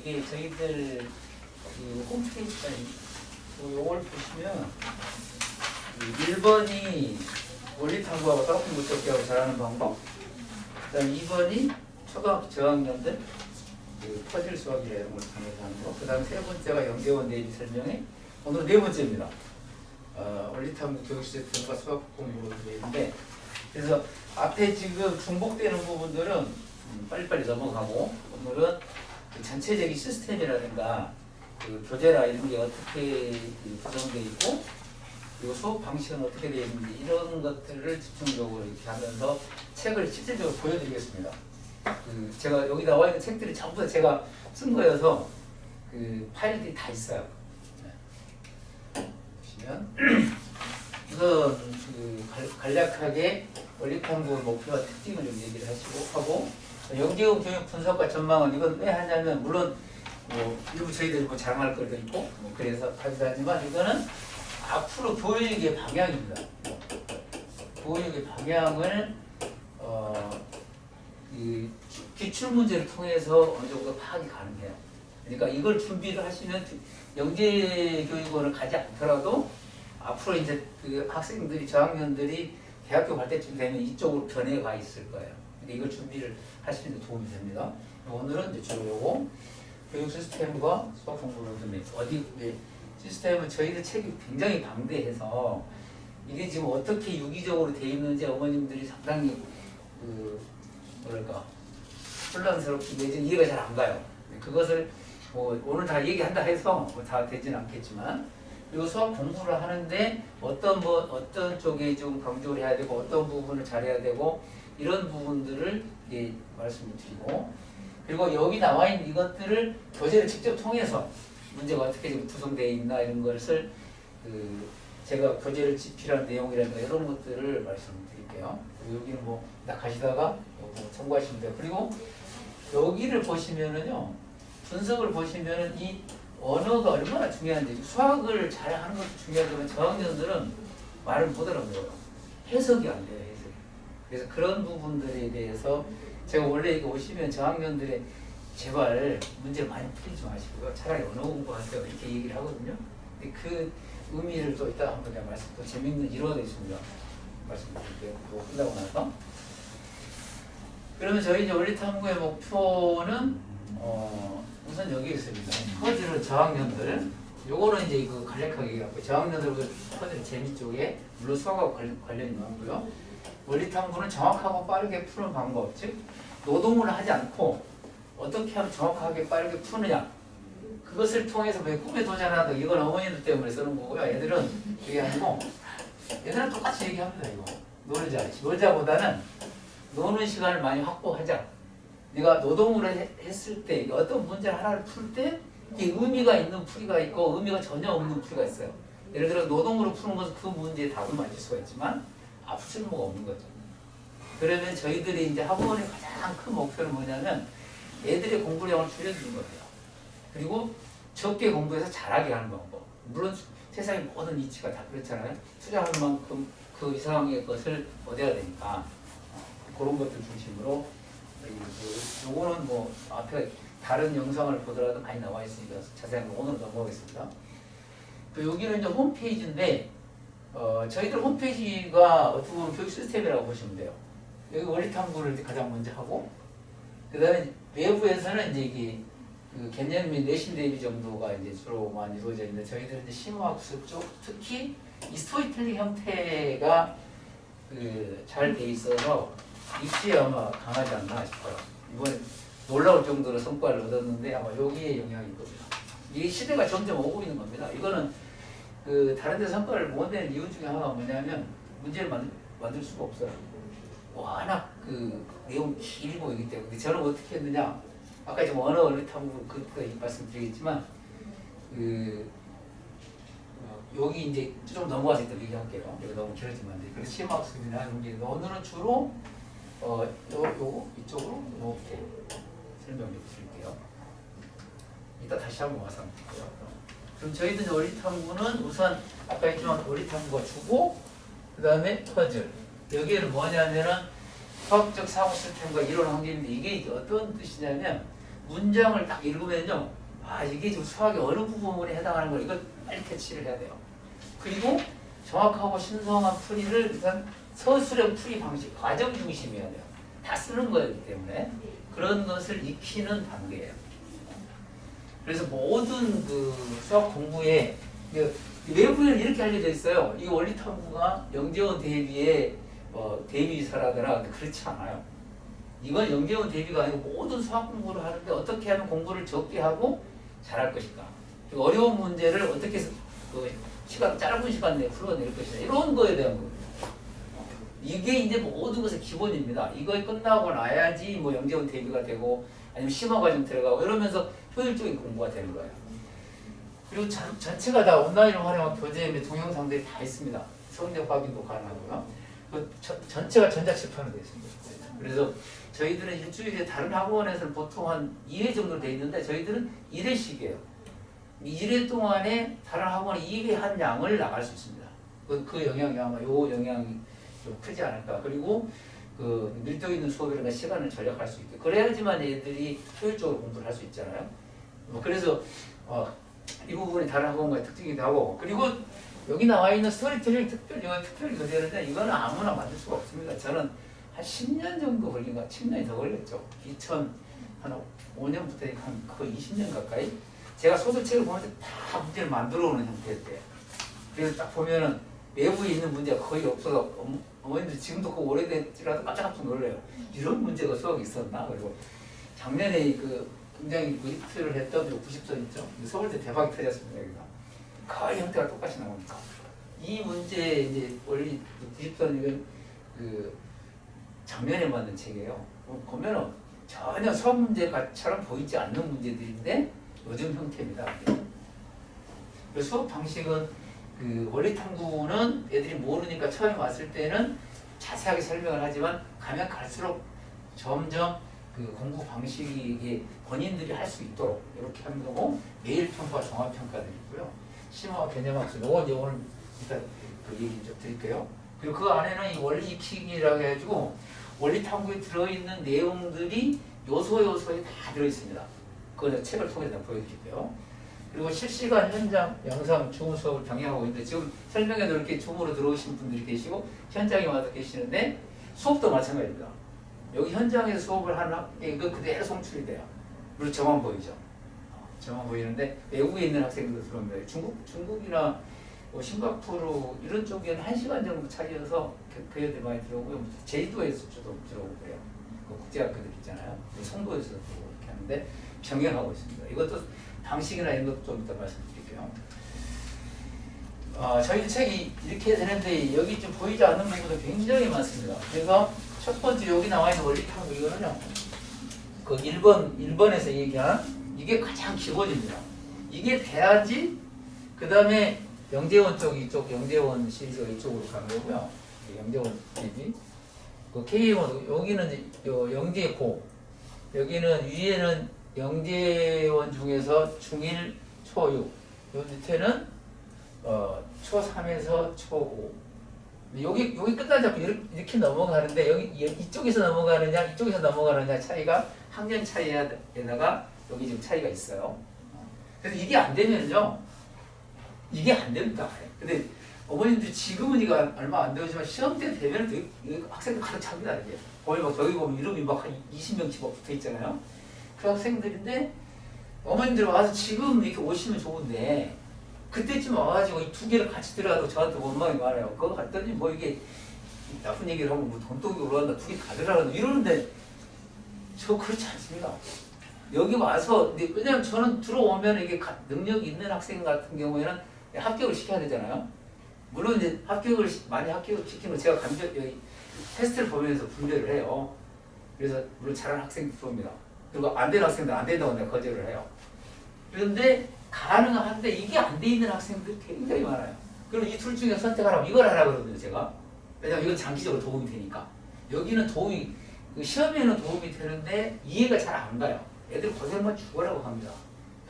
이게 저희들 그 홈페이지가 요걸 보시면 1번이 원리탐구하고 쌍둥이 무척기하고 잘하는 방법, 그 다음 2번이 초등학교 저학년들 그 퍼즐 수학이라 이런 걸 통해서 하는 거, 그 다음 세 번째가 연계원 대비 설명회, 오늘 네 번째입니다. 원리탐구 교육시스템과 수학 공부로 되어 있는데, 그래서 앞에 지금 중복되는 부분들은 빨리빨리 넘어가고, 오늘은 그 전체적인 시스템이라든가 그 교재나 이런 게 어떻게 구성되어 있고, 그리고 수업 방식은 어떻게 되어 있는지 이런 것들을 집중적으로 이렇게 하면서 책을 실질적으로 보여드리겠습니다. 그 제가 여기 나와 있는 책들이 전부 다 제가 쓴 거여서 그 파일들이 다 있어요. 보시면 우선 그 간략하게 원리탐구 목표와 특징을 좀 얘기를 하고, 연계형 교육 분석과 전망은 이건 왜 하냐면, 물론 뭐 일부 저희들이 뭐 자랑할 것도 있고 뭐 그래서 하기도 하지만, 이거는 앞으로 교육의 방향입니다. 교육의 방향을 이 기출 문제를 통해서 어느 정도 파악이 가능해요. 그러니까 이걸 준비를 하시면 영재교육원을 가지 않더라도 앞으로 이제 그 학생들이 저학년들이 대학교 갈 때쯤 되면 이쪽으로 변해가 있을 거예요. 그러니까 이걸 준비를 하시는 데 도움이 됩니다. 오늘은 이제 주로 요거 교육 시스템과 수학 공부를 좀 어디 시스템은 저희들 책이 굉장히 방대해서 이게 지금 어떻게 유기적으로 돼 있는지 어머님들이 상당히 그 뭐랄까 혼란스럽게 내지는 이해가 잘 안 가요. 그것을 뭐 오늘 다 얘기한다 해서 다 되지는 않겠지만, 그리고 수학 공부를 하는데 어떤 쪽에 좀 강조를 해야 되고 어떤 부분을 잘해야 되고 이런 부분들을 말씀을 드리고, 그리고 여기 나와 있는 이것들을 교재를 직접 통해서 문제가 어떻게 지금 구성되어 있나 이런 것을 그 제가 교재를 집필한 내용이라든가 이런 것들을 말씀드릴게요. 여기는 뭐 딱 가시다가 참고하시면 돼요. 그리고 여기를 보시면은요, 분석을 보시면은 이 언어가 얼마나 중요한지, 수학을 잘하는 것도 중요하지만 저학년들은 말을 못 알아들어요. 해석이 안 돼요, 해석이. 그래서 그런 부분들에 대해서 제가 원래 이거 오시면 저학년들의 제발 문제 많이 풀지 마시고요, 차라리 언어 공부하세요 이렇게 얘기를 하거든요. 근데 그 의미를 또 이따 한번 제가 또 재밌는 일화가 있습니다. 말씀드릴게요. 그거 끝나고 나서. 그러면 저희 이제 원리탐구의 목표는 우선 여기 있습니다. 퍼즐은 저학년들, 요거는 이제 그 간략하게 얘기하고, 저학년들 퍼즐 재미 쪽에 물론 수학하고 관련이 많고요. 원리탐구는 정확하고 빠르게 푸는 방법, 즉 노동을 하지 않고 어떻게 하면 정확하게 빠르게 푸느냐, 그것을 통해서 왜 꿈에 도전하다, 이건 어머니들 때문에 쓰는 거고요. 애들은 그게 아니고, 애들은 똑같이 얘기합니다. 이거 놀자보다는 노는 시간을 많이 확보하자. 내가 노동을 했을 때 어떤 문제 하나를 풀 때 이게 의미가 있는 풀이가 있고 의미가 전혀 없는 풀이가 있어요. 예를 들어 노동으로 푸는 것은 그 문제의 답을 맞을 수가 있지만 아무 쓸모가 없는 거죠. 그러면 저희들이 이제 학원의 가장 큰 목표는 뭐냐면 애들의 공부량을 줄여주는 거예요. 그리고 적게 공부해서 잘하게 하는 방법. 물론 세상의 모든 이치가 다 그렇잖아요. 투자할 만큼 그 이상의 것을 얻어야 되니까 그런 것들 중심으로, 요거는 뭐 앞에 다른 영상을 보더라도 많이 나와 있으니까 자세한 거 오늘 넘어가겠습니다. 여기는 이제 홈페이지인데, 저희들 홈페이지가 어떻게 보면 교육 시스템이라고 보시면 돼요. 여기 원리탐구를 이제 가장 먼저 하고, 그 다음에 외부에서는 이제 이게 그 개념 및 내신 대비 정도가 이제 주로 많이 이루어져 있는데, 저희들은 이제 심화학습 쪽, 특히 이 스토리텔링 형태가 그 잘 돼 있어서 입시에 아마 강하지 않나 싶어요. 이번에 놀라울 정도로 성과를 얻었는데 아마 여기에 영향이 있거든요. 이 시대가 점점 오고 있는 겁니다. 이거는 그 다른 데 성과를 못 내는 이유 중에 하나가 뭐냐면 문제를 만들 수가 없어요. 워낙 그 내용 길고 있기 때문에. 근데 저는 어떻게 했느냐, 아까 지금 언어 원리탐구 그때 말씀드리겠지만 여기 이제 좀 넘어가서 이따 얘기할게요. 여기 너무 길어지면 안 돼. 그래서 심화학습이나 이런 게, 오늘은 주로 요거 이쪽으로 이렇게 설명 좀 드릴게요. 이따 다시 한번 와서 한번 볼게요. 그럼 저희들 원리탐구는 우선 아까 했지만 원리탐구가 주고, 그 다음에 퍼즐. 여기에는 뭐냐면은 수학적 사고 시스템과 이론 환경인데, 이게 어떤 뜻이냐면 문장을 딱 읽으면요, 아 이게 지금 수학의 어느 부분에 해당하는 걸 이걸 빨리 캐치를 해야 돼요. 그리고 정확하고 신성한 풀이를 일단 서술형 풀이 방식, 과정 중심이어야 돼요. 다 쓰는 거이기 때문에 그런 것을 익히는 단계예요. 그래서 모든 그 수학 공부에 외부에는 이렇게 알려져 있어요. 이 원리 탐구가 영재원 대비의 대비서라더라. 그렇지 않아요. 이건 영재원 대비가 아니고 모든 수학 공부를 하는데 어떻게 하면 공부를 적게 하고 잘할 것인가. 어려운 문제를 어떻게 짧은 시간 내에 풀어낼 것이냐. 이런 거에 대한 거예요. 이게 이제 모든 것의 기본입니다. 이거 끝나고 나야지 뭐 영재원 대비가 되고 아니면 심화 과정 들어가고 이러면서 효율적인 공부가 되는 거예요. 그리고 전체가 다 온라인을 활용한 교재 및 동영상들이 다 있습니다. 성적 확인도 가능하고요. 전체가 전자칠판으로 되어 있습니다. 그래서 저희들은 일주일에 다른 학원에서는 보통 한 2회 정도 되어 있는데 저희들은 1회씩이에요. 1회 동안에 다른 학원에 2회 한 양을 나갈 수 있습니다. 그 영향이 아마 요 영향이 좀 크지 않을까. 그리고 그 밀도 있는 수업이라든가 시간을 절약할 수 있게. 그래야지만 애들이 효율적으로 공부를 할 수 있잖아요. 그래서 이 부분이 다른 학원과의 특징이기도 하고, 그리고 여기 나와 있는 스토리텔링 특별히 교재인데 이거는 아무나 만들 수가 없습니다. 저는 한 10년 정도 걸린 거, 10년이 더 걸렸죠. 2005년부터 한 거의 20년 가까이. 제가 소설책을 보면서 다 문제를 만들어 오는 형태였대요. 그래서 딱 보면은 외부에 있는 문제가 거의 없어서 어머님들 지금도 그 오래됐지라도 깜짝깜짝 놀래요. 이런 문제가 수학에 있었나? 그리고 작년에 굉장히 히트를 했던 90선 있죠. 서울대 대박이 터졌습니다. 여기가 거의 형태가 똑같이 나오니까 이 문제 이제 원리 90선 이건 작년에 만든 책이에요. 보면은 전혀 수학 문제처럼 보이지 않는 문제들인데 요즘 형태입니다. 그래서 수업 방식은 원리 탐구는 애들이 모르니까 처음에 왔을 때는 자세하게 설명을 하지만 가면 갈수록 점점 공부 방식이 본인들이 할 수 있도록 이렇게 하는 거고, 매일 평가, 종합 평가들이 있고요. 심화 개념학습, 요건 이제 오늘 일단 얘기 좀 드릴게요. 그리고 그 안에는 이 원리 익히기라고 해가지고 원리 탐구에 들어있는 내용들이 요소에 다 들어있습니다. 그걸 책을 통해서 보여드릴게요. 그리고 실시간 현장 영상 줌 수업을 병행하고 있는데 지금 설명회도 이렇게 줌으로 들어오신 분들이 계시고 현장에 와서 계시는데 수업도 마찬가지입니다. 여기 현장에서 수업을 하는 학생이 그대로 송출이 돼요. 물론 저만 보이죠. 저만 보이는데 외국에 있는 학생들도 들어옵니다. 중국이나 싱가포르 이런 쪽에는 1시간 정도 차이여서 그 애들 많이 들어오고요. 제주도에서도 들어오고 그래요. 국제학교들 있잖아요. 송도에서도 이렇게 하는데 병행하고 있습니다. 이것도 방식이나 이런 것도 좀 이따 말씀드릴게요. 저희 책이 이렇게 되는데 여기 좀 보이지 않는 부분도 굉장히 많습니다. 그래서 첫 번째 여기 나와 있는 원리 탐구 이거는요. 그 1번에서 얘기한 이게 가장 기본입니다. 이게 돼야지 그 다음에 영재원 쪽 이쪽 영재원 시리즈가 이쪽으로 가는 거고요. 영재원 대비 그 K1 여기는 영재고 여기는 위에는 영재원 중에서 중1, 초6 요 밑에는 초3에서 초5 여기 끝까지 잡고 이렇게 넘어가는데 여기 이쪽에서 넘어가느냐 이쪽에서 넘어가느냐 차이가 학년 차이에다가 여기 지금 차이가 있어요. 그래서 이게 안 되면요 이게 안 됩니다. 근데 어머님들이 지금은 이거 얼마 안 되지만 시험 때 되면 학생들 가득 찹니다. 이게 저기 보면 이름이 막 한 20명씩 붙어 있잖아요. 그 학생들인데 어머님들 와서 지금 이렇게 오시면 좋은데 그때쯤 와가지고 이 두 개를 같이 들어가도 저한테 원망이 많아요. 그거 갔더니 뭐 이게 나쁜 얘기를 하고 뭐 돈독이 올라간다 두 개 다 들어간다 이러는데 저 그렇지 않습니다. 여기 와서 왜냐면 저는 들어오면 이게 능력이 있는 학생 같은 경우에는 합격을 시켜야 되잖아요. 물론 이제 많이 합격을 시키는 거 제가 여기 테스트를 보면서 분별을 해요. 그래서 물론 잘하는 학생도 들어옵니다. 그리고 안 되는 학생들 안 된다고 내가 거절을 해요. 그런데 가능한데 이게 안 돼 있는 학생들이 굉장히 많아요. 그럼 이 둘 중에 선택하라고 이걸 하라 그러거든요, 제가. 왜냐면 이건 장기적으로 도움이 되니까. 여기는 시험에는 도움이 되는데 이해가 잘 안 가요. 애들 고생만 죽으라고 합니다.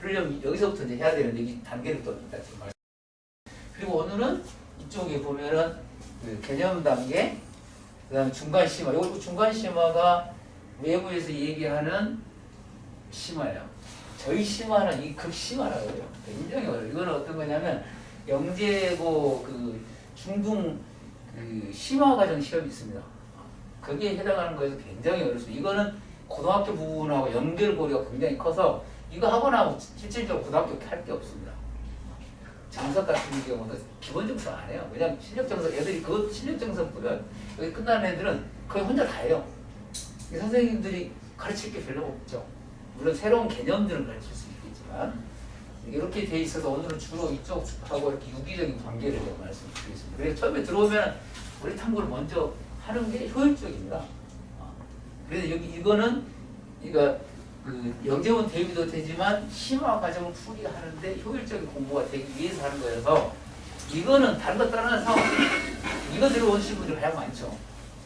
그러려면 여기서부터 이제 해야 되는데 이 단계를 또 이따 좀 말씀. 그리고 오늘은 이쪽에 보면은 그 개념 단계, 그다음에 중간 심화. 요 중간 심화가 외부에서 얘기하는 심화예요. 저희 심화는 이 극심화라고 해요. 굉장히 어려워요. 이거는 어떤 거냐면 영재고 그 중등 그 심화 과정 시험이 있습니다. 거기에 해당하는 거에서 굉장히 어렵습니다. 이거는 고등학교 부분하고 연결고리가 굉장히 커서 이거 하고 나면 실질적으로 고등학교 할 게 없습니다. 정석 같은 경우는 기본 점수 안 해요. 그냥 실력 정석, 애들이 그 실력 정석 보면 여기 끝나는 애들은 거의 혼자 다 해요. 선생님들이 가르칠 게 별로 없죠. 물론 새로운 개념들은 가르칠 수 있겠지만 이렇게 돼 있어서 오늘은 주로 이쪽하고 이렇게 유기적인 관계를 말씀드리겠습니다. 그래서 처음에 들어오면 우리 탐구를 먼저 하는 게 효율적입니다. 그래서 여기 이거는 그 영재원 대비도 되지만 심화 과정을 풀이 하는데 효율적인 공부가 되기 위해서 하는 거여서 이거는 다른 것 떠나서 이거 들어오신 분들이 가장 많죠.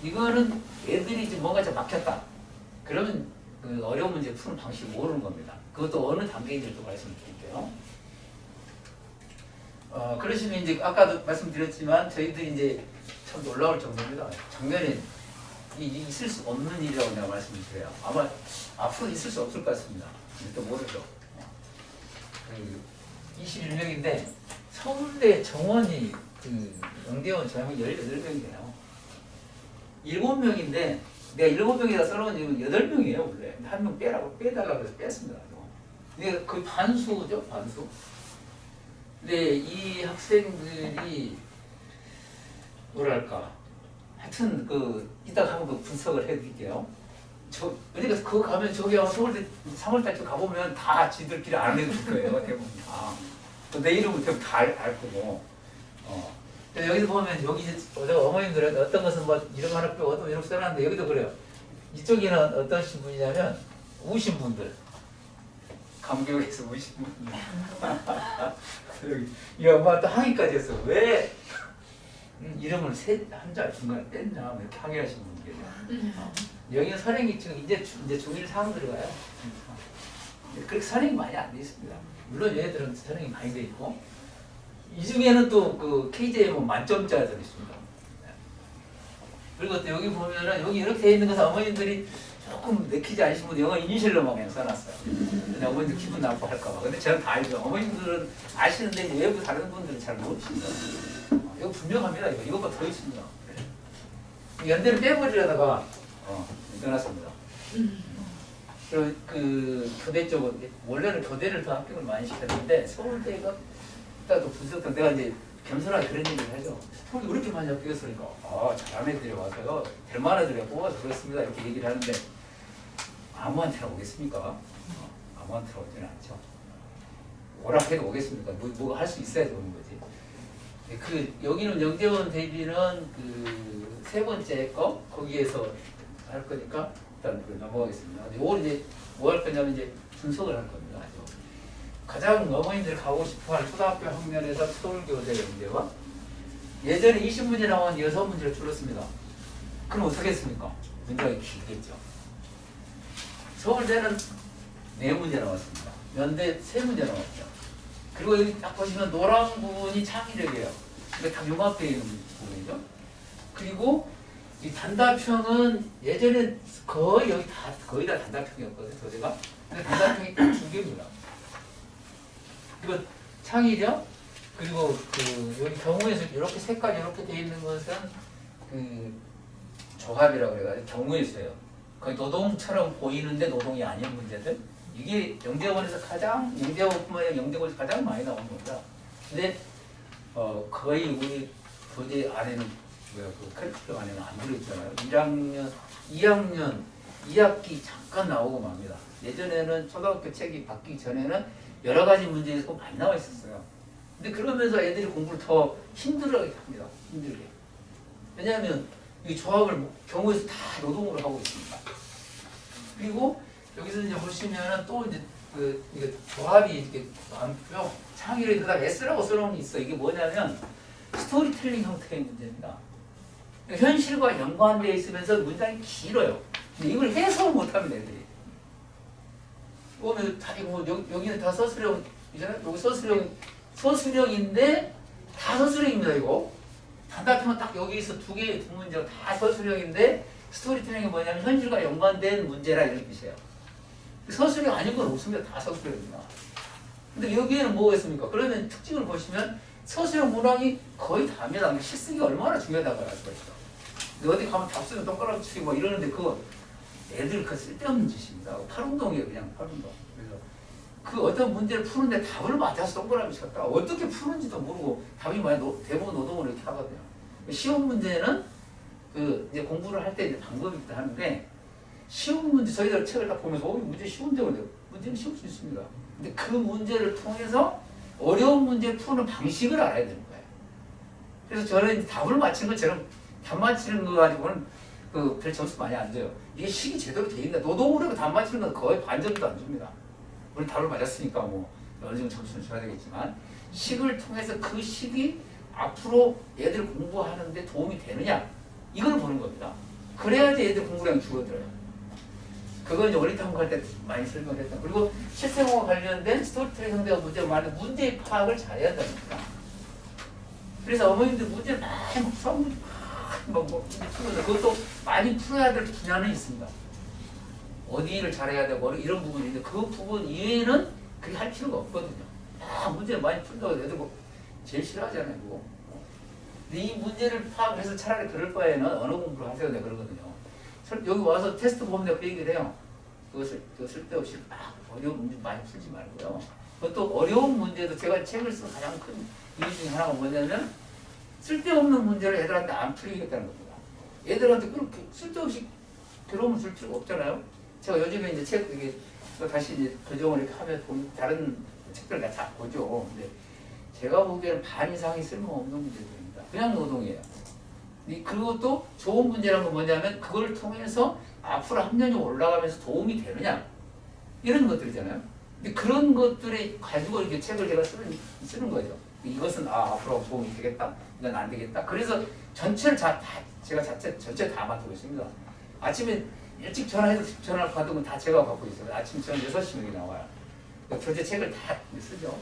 이거는 애들이 좀 뭔가 좀 막혔다. 그러면 그 어려운 문제 푸는 방식을 모르는 겁니다. 그것도 어느 단계인지도 말씀드릴게요. 그러시면 이제 아까도 말씀드렸지만 저희들이 이제 참 놀라울 정도입니다. 작년에 있을 수 없는 일이라고 내가 말씀을 드려요. 아마 앞으로 있을 수 없을 것 같습니다. 또 모르죠. 21명인데 서울대 정원이 그 영대원 전형이 18명이에요. 7명인데 내가 7명이라 써놓은 이유는 8명이에요 원래. 한 명 빼달라고 해서 뺐습니다. 근데 거의 반수죠, 반수. 근데 이 학생들이 뭐랄까 하여튼 그 이따가 한번 분석을 해드릴게요. 그러니까 그거 가면 저기 서울대 3월달쯤 가보면 다 지들끼리 안 해줄 거예요. 대부분 다. 내 이름부터 다 알 거고. 여기서 보면 여기 어머님들은 어떤 것은 뭐 이름 하나 빼고 어떤 이름 써놨는데 여기도 그래요. 이쪽에는 어떤 분이냐면 우신 분들. 감교에서 우신 분들. 여기 이 엄마 또 항의까지 했어. 왜 이름을 한자 중간에 뺐냐 이렇게 항의하시는 분들이에요. 여기는 선행이 지금 이제 중1 3 들어가요. 그렇게 선행이 많이 안 돼 있습니다. 물론 얘네들은 선행이 많이 돼 있고 이 중에는 또 그 KJM은 만점자들이 있습니다. 그리고 또 여기 보면은 여기 이렇게 돼 있는 것은 어머님들이 조금 내키지 않으신 분들 영어 이니셜로만 그냥 써놨어요. 그냥 어머님들 기분 나빠할까봐. 근데 저는 다 알죠. 어머님들은 아시는데 외부 다른 분들은 잘 모르십니다. 이거 분명합니다. 이거보다 더 있습니다. 연대를 빼버리려다가 떠났습니다. 그 교대 쪽은 원래는 교대를 더 합격을 많이 시켰는데 서울대가 또 분석도 내가 이제 겸손하게 그런 얘기를 하죠. 서울대 왜 이렇게 많이 합격했으니까 잘하는 애들이 와서요. 될 만한 애들이 뽑아서 그렇습니다. 이렇게 얘기를 하는데 아무한테나 오겠습니까? 아무한테나 오지는 않죠. 오락해도 오겠습니까? 뭐가 할 수 있어야지 오는 거지. 여기는 영재원 대비는 그 세 번째 거 거기에서 할 거니까 일단 넘어가겠습니다. 이걸 이제 뭐 할 거냐면 이제 분석을 할 겁니다. 가장 어머님들이 가고 싶어할 초등학교 학년에서 서울교대 영재와 예전에 20문제 나온 6문제를 줄였습니다. 그럼 어떻게 했습니까? 문제가 길겠죠. 서울대는 4문제 나왔습니다. 연대 3문제 나왔죠. 그리고 여기 딱 보시면 노란 부분이 창의력이에요. 이게 다 융합되어 있는 부분이죠. 그리고 이 단답형은 예전에 거의 다 단답형이었거든요. 교재가. 근데 단답형이 딱 2개입니다. 그리고 창의력 그리고 그 여기 경우에서 이렇게 색깔이 이렇게 되어 있는 것은 그 조합이라고 그래가지고 경우에서요. 거의 노동처럼 보이는데 노동이 아닌 문제들. 이게 영재원에서 영재원뿐만 아니라 영재고에서 가장 많이 나오는 겁니다. 근데 거의 우리 교재 안에는 그 커리큘럼 안에는 안 들어있잖아요. 1학년, 2학년, 2학기 잠깐 나오고 맙니다. 예전에는 초등학교 책이 바뀌기 전에는 여러 가지 문제에서 많이 나와 있었어요. 근데 그러면서 애들이 공부를 더 힘들게 합니다. 힘들게. 왜냐하면 이 조합을 경우에서 다 노동으로 하고 있습니다. 그리고 여기서 이제 보시면은 또 이제 이게 조합이 이렇게 많고요. 창의력이 그다음 S라고 써놓은 게 있어. 이게 뭐냐면 스토리텔링 형태의 문제입니다. 현실과 연관되어 있으면서 문장이 길어요. 근데 이걸 해석을 못합니다, 애들이. 보면 여기는 다 서술형이잖아요. 여기 서술형인데 다 서술형입니다, 이거. 단답형은 딱 여기서 두 문제가 다 서술형인데 스토리텔링이 뭐냐면 현실과 연관된 문제라 이런 뜻이에요. 서술형 아닌 건 없습니다. 다 서술형입니다. 근데 여기에는 뭐가 있습니까? 그러면 특징을 보시면 서술형 문항이 거의 다입니다. 실습이 얼마나 중요하다고 알 수가 있어. 근데 어디 가면 답수는 동그라미 치고 뭐 이러는데 그거 애들 그 쓸데없는 짓입니다. 팔운동이에요. 그냥 팔운동. 그래서 그 어떤 문제를 푸는데 답을 맞아서 동그라미 쳤다. 어떻게 푸는지도 모르고 답이 많이 대부분 노동을 이렇게 하거든요. 시험 문제는 그 이제 공부를 할 때 이제 방법이 있다 하는데 쉬운 문제 저희들 책을 딱 보면서 문제 쉬운데 문제는 쉬울 수 있습니다. 근데 그 문제를 통해서 어려운 문제 푸는 방식을 알아야 되는 거예요. 그래서 저는 이제 답을 맞힌 것처럼 답 맞히는 거 가지고는 그 별 점수 많이 안 줘요. 이게 식이 제대로 돼 있나? 노동으로 답 맞히는 건 거의 반점도 안 줍니다. 물론 답을 맞았으니까 뭐 어느 정도 점수는 줘야 되겠지만 식을 통해서 그 식이 앞으로 얘들 공부하는데 도움이 되느냐 이걸 보는 겁니다. 그래야지 얘들 공부량이 줄어들어요. 그건 이제 원리 탐구할 때 많이 설명을 했던. 그리고 실생활과 관련된 스토리텔링 상대가 문제가 많은 문제 파악을 잘해야 됩니다. 그래서 어머님들 문제를 많이 풀어서 그것도 많이 풀어야 될 분야는 있습니다. 어디를 잘해야 되고 이런 부분이 있는데 그 부분 이외에는 그렇게 할 필요가 없거든요. 문제를 많이 푼다고 해도 뭐 제일 싫어하잖아요. 그거. 근데 이 문제를 파악해서 차라리 그럴 바에는 언어 공부를 하세요. 내가 그러거든요. 여기 와서 테스트 보면 내가 그 얘기를 해요. 그것을 쓸데없이 어려운 문제 많이 풀지 말고요. 그것도 어려운 문제도 제가 책을 쓴 가장 큰 이유 중에 하나가 뭐냐면 쓸데없는 문제를 애들한테 안 풀리겠다는 겁니다. 애들한테 그렇게 쓸데없이 괴로움을 줄 필요가 없잖아요. 제가 요즘에 이제 책 이게 다시 이제 교정을 이렇게 하면 보면 다른 책들 다 보죠. 근데 제가 보기에는 반 이상이 쓸모없는 문제들입니다. 그냥 노동이에요. 그것도 좋은 문제란 건 뭐냐면 그걸 통해서 앞으로 학년이 올라가면서 도움이 되느냐 이런 것들이잖아요. 근데 그런 것들을 가지고 이렇게 책을 제가 쓰는 거죠. 이것은 앞으로 도움이 되겠다, 이건 안 되겠다. 그래서 전체를 제가 전체 다 맡고 있습니다. 아침에 일찍 전화를 받으면 다 제가 받고 있어요. 아침 저녁 6시 여기 나와요. 교재 책을 다 쓰죠.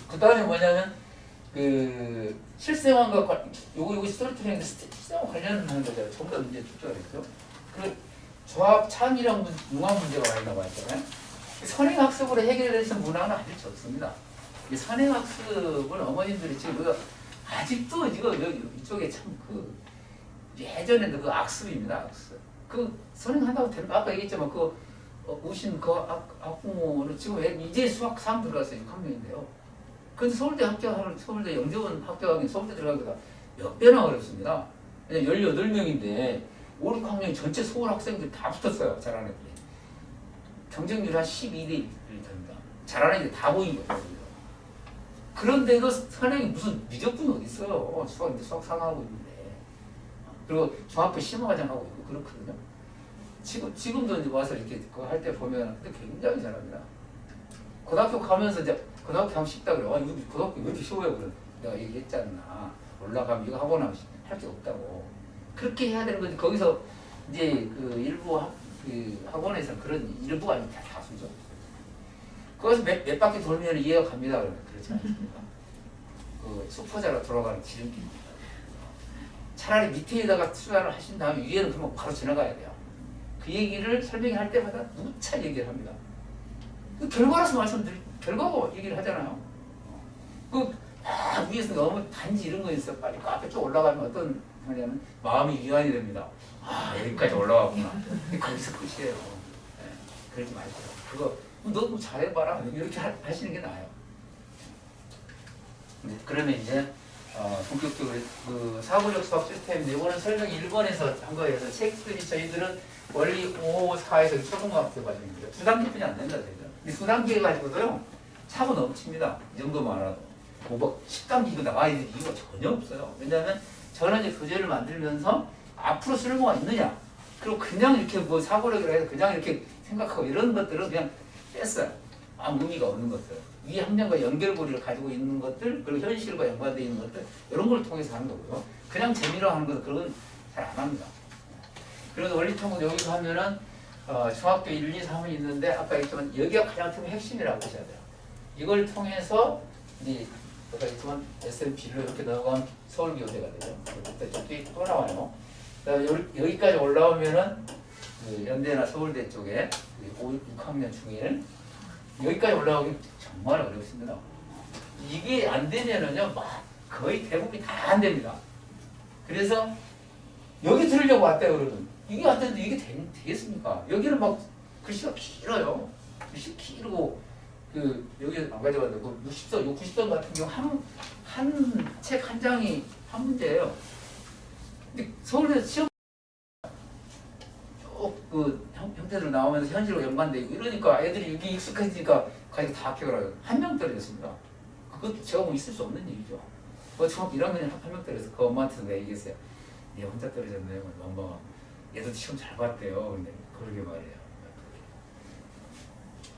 그 다음에 뭐냐면 그 실생활과 요거 스토리텔링인데 실생활 관련하는 거잖아요. 전부 다 문제 출제가 됐죠. 그 조합 창의력 융합 문제가 많이 나와있잖아요. 선행학습으로 해결돼서 문항은 아주 적습니다. 이 선행학습은 어머님들이 지금 아직도 이쪽에 참 예전에도 그 악습입니다. 악습. 그 선행한다고 되는 아까 얘기했지만 우신 학부모는 지금 이제 수학 3 들어갔어요. 6학년인데요. 근데 서울대 영재원 합격하기 서울대 들어가기가 몇 배나 어렵습니다. 왜냐면 18명인데 5, 6학년 전체 서울 학생들 다 붙었어요. 잘하는 애들이. 경쟁률이 한 12대 1이 됩니다. 잘하는 애들이 다 보인 거예요. 그런데도 선행이 무슨 미적분이 어디 있어요. 수학 상하고 있는데. 그리고 중학교 심화과정 하고 있고 그렇거든요. 지금도 이제 와서 이렇게 그거 할 때 보면 굉장히 잘합니다. 고등학교 가면서 이제 고등학교 하면 쉽다 그래요. 이거 고등학교 왜 이렇게 쉬워요? 그래. 내가 얘기했잖아. 올라가면 이거 하고 나면 할 게 없다고. 그렇게 해야 되는 건데 거기서 이제 그 일부 학원에서는 그런 일부가 아니고 다수죠. 거기서 몇 바퀴 돌면 이해가 갑니다. 그러면 그렇지 않습니까? 그 수포자로 돌아가는 지름길입니다. 차라리 밑에다가 투자를 하신 다음에 위에는 그만 바로 지나가야 돼요. 그 얘기를 설명할 때마다 누차 얘기를 합니다. 그 결과라서 결과고 얘기를 하잖아요. 위에서 너무 단지 이런 거 있어. 빨리 그 앞에 쭉 올라가면 어떤 하냐면 마음이 위안이 됩니다. 여기까지 올라가구나. 거기서 끝이에요. 네, 그러지 말고 그거 너도 잘해봐라 이렇게 하시는 게 나아요. 그러면 이제 본격적으로 그 사고력 수학 시스템인데 이거는 설명 1번에서 한 거여서 책들이 저희들은 원리 5, 4에서 초등학교 과정입니다. 2단계뿐이 안 된다 저희들. 이 2단계 가지고도요 차고 넘칩니다. 이 정도만 알아도. 뭐 10단계 이거 나와야 될 이유가 전혀 없어요. 왜냐하면 저는 이제 교재를 만들면서 앞으로 쓸모가 있느냐 그리고 그냥 이렇게 뭐 사고력이라 해서 그냥 이렇게 생각하고 이런 것들은 그냥 뺐어요. 아무 의미가 없는 것들. 이 학년과 연결고리를 가지고 있는 것들 그리고 현실과 연관되어 있는 것들 이런 걸 통해서 하는 거고요. 그냥 재미로 하는 것은 그런 잘 안 합니다. 그래서 원리통은 여기서 하면은 중학교 1, 2, 3이 있는데 아까 얘기했지만 여기가 가장 큰 핵심이라고 보셔야 돼요. 이걸 통해서 이제 아까 얘기했지만 S&P를 이렇게 넣어가면 서울교재가 되죠. 그때 또 나와요. 여기까지 올라오면은 그 연대나 서울대 쪽에 6학년 중1 여기까지 올라가기 정말 어렵습니다. 이게 안 되면은요, 막 거의 대부분이 다 안 됩니다. 그래서 여기 들으려고 왔대요, 그러면. 이게 안 되는데 이게 되겠습니까? 여기는 막 글씨가 길어요. 글씨 길고, 여기 안 가져갔는데, 60선, 90선 같은 경우 한 책 한 장이 한 문제예요. 근데 서울에서 시험 형태로 나오면서 현실로 연관돼 있고 이러니까 애들이 여기 익숙해지니까 가지고 다 합격을 하요. 한 명 떨어졌습니다. 그것도 제가 보면 있을 수 없는 일이죠. 중학교 1학년에 한 명 떨어져서 그 엄마한테도 내가 얘기했어요. 얘 혼자 떨어졌네요. 엄마 얘도 시험 잘 봤대요. 근데 그러게 말이에요.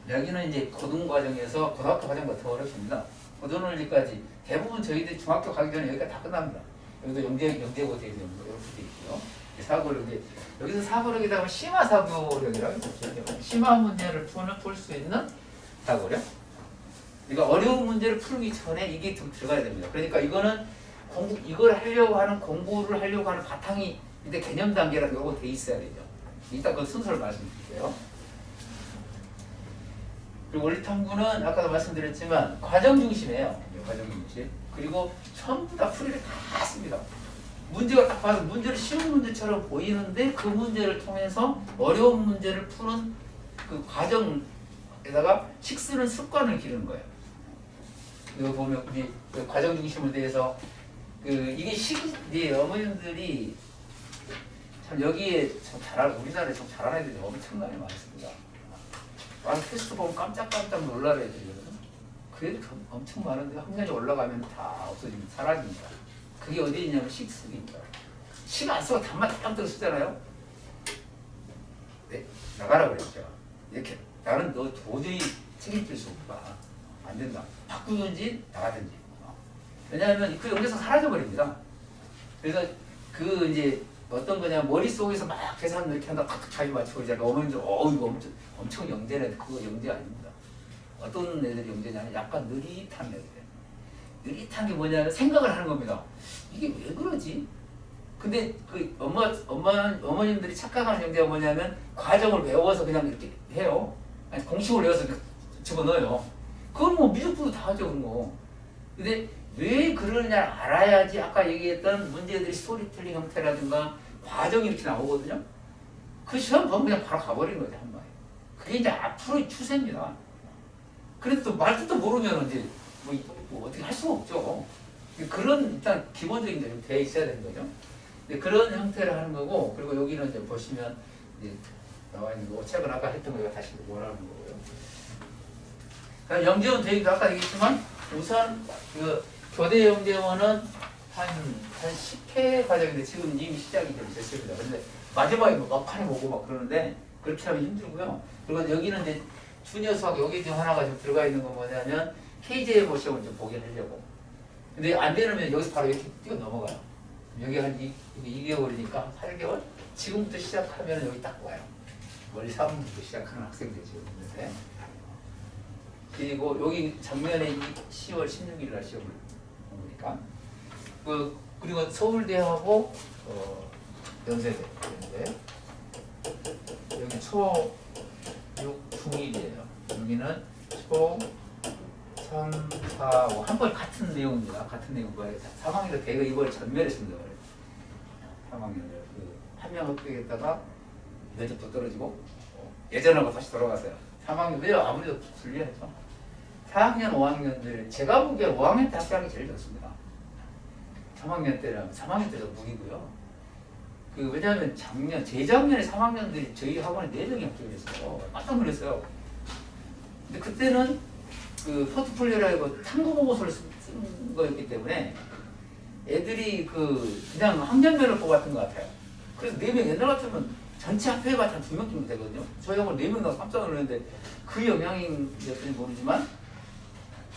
여기는 이제 고등과정에서 고등학교 과정과 더 어렵습니다. 고등원리까지 대부분 저희들이 중학교 가기 전에 여기가 다 끝납니다. 여기도 영재고 대전 이렇게 돼 있고요. 사고력이 여기서 사고력이다 보면 심화 사고력이라고 했죠. 심화 문제를 풀 수 있는 사고력. 그러니까 어려운 문제를 풀기 전에 이게 좀 들어가야 됩니다. 그러니까 이거는 이걸 하려고 하는 공부를 하려고 하는 바탕이 이때 개념 단계라는 거 돼 있어야 되죠. 이따 그 순서를 말씀드릴게요. 그리고 원리탐구는 아까도 말씀드렸지만 과정 중심이에요. 과정 중심. 그리고 전부 다 풀이를 다 씁니다. 문제가 딱 봐도 문제를 쉬운 문제처럼 보이는데 그 문제를 통해서 어려운 문제를 푸는 그 과정에다가 식쓰는 습관을 기르는 거예요. 이거 보면 우리 그 과정 중심을 대해서 이게 이제 어머님들이 참 여기에 참 우리나라에 참 잘하는 애들이 엄청나게 많습니다. 테스트 보면 깜짝깜짝 놀라는 애들이거든요. 그 애들 엄청 많은데 학년이 올라가면 다 없어집니다. 사라집니다. 그게 어디에 있냐면 식습니다. 식 안 쓰고 단만 딱 쓰잖아요. 네, 나가라 그랬죠. 이렇게 나는 너 도저히 책임질 수 없다. 안 된다. 바꾸든지 나가든지. 왜냐하면 그 영재성 사라져버립니다. 그래서 이제 어떤 거냐 머릿속에서 막 계산 이렇게 한다 탁 자기 맞추고 이제 어머님들 이거 엄청 영재네. 그거 영재 아닙니다. 어떤 애들이 영재냐면 약간 느릿한 애들. 느릿한 게 뭐냐면 생각을 하는 겁니다. 이게 왜 그러지? 근데 어머님들이 착각하는 영재가 뭐냐면 과정을 외워서 그냥 이렇게 해요. 아니, 공식을 외워서 집어넣어요. 그건 뭐 미적분도 다 하죠, 그런 거. 근데 왜 그러느냐 알아야지 아까 얘기했던 문제들이 스토리텔링 형태라든가 과정이 이렇게 나오거든요. 그 시험 보면 그냥 바로 가버리는 거죠, 한 방에. 그게 이제 앞으로의 추세입니다. 그래도 또 말뜻도 모르면 이제 뭐 어떻게 할 수가 없죠. 그런 일단 기본적인 게 돼 있어야 되는 거죠. 근데 그런 형태를 하는 거고, 그리고 여기는 이제 보시면 이제 나와 있는 거고, 책은 아까 했던 거가 다시 뭐라는 거고요. 영재원 대입도 아까 얘기했지만 우선 교대 영재원은 한 10회 과정인데 지금 이미 시작이 좀 됐습니다. 그런데 마지막에 막판에 보고 막 그러는데 그렇게 하면 힘들고요. 그리고 여기는 이제 주니어 수학 여기 지금 하나가 좀 들어가 있는 거 뭐냐면 KJMO 시험을 좀 보게 하려고. 근데 안 되면 여기서 바로 이렇게 뛰어 넘어가요. 여기 한 2개월이니까 한 8개월? 지금부터 시작하면 여기 딱 와요. 원리 3부터 시작하는 학생들 지금 있는데. 그리고 여기 작년에 10월 16일 날 시험을 보니까 그리고 서울대하고 연세대 여기 초 6, 중1이에요. 여기는 초 3, 4, 5 한 번 같은 내용입니다. 같은 내용 뭐예요? 3학년도 대거 이걸 전멸했습니다. 3학년을 한 명 합격했다가 면접도 떨어지고 예전하고 다시 돌아갔어요. 3학년 왜요? 아무래도 불리하죠. 4학년, 5학년들 제가 보기에 5학년 때 합격하기 제일 좋습니다. 3학년 때는 3학년 때도 무기고요. 왜냐하면 재작년에 3학년들이 저희 학원에 4명이 합격을 했어요. 깜짝 놀랐어요. 근데 그때는 포트폴리오라고 탐구 보고서를 쓴 거였기 때문에 애들이 그냥 학년별로 뽑았던 것 같아요. 그래서 4명 옛날 같으면 전체 합격해봤자 한 2명 정도 되거든요. 저희 학원 4명 나와서 깜짝 놀랐는데 그 영향인지 모르지만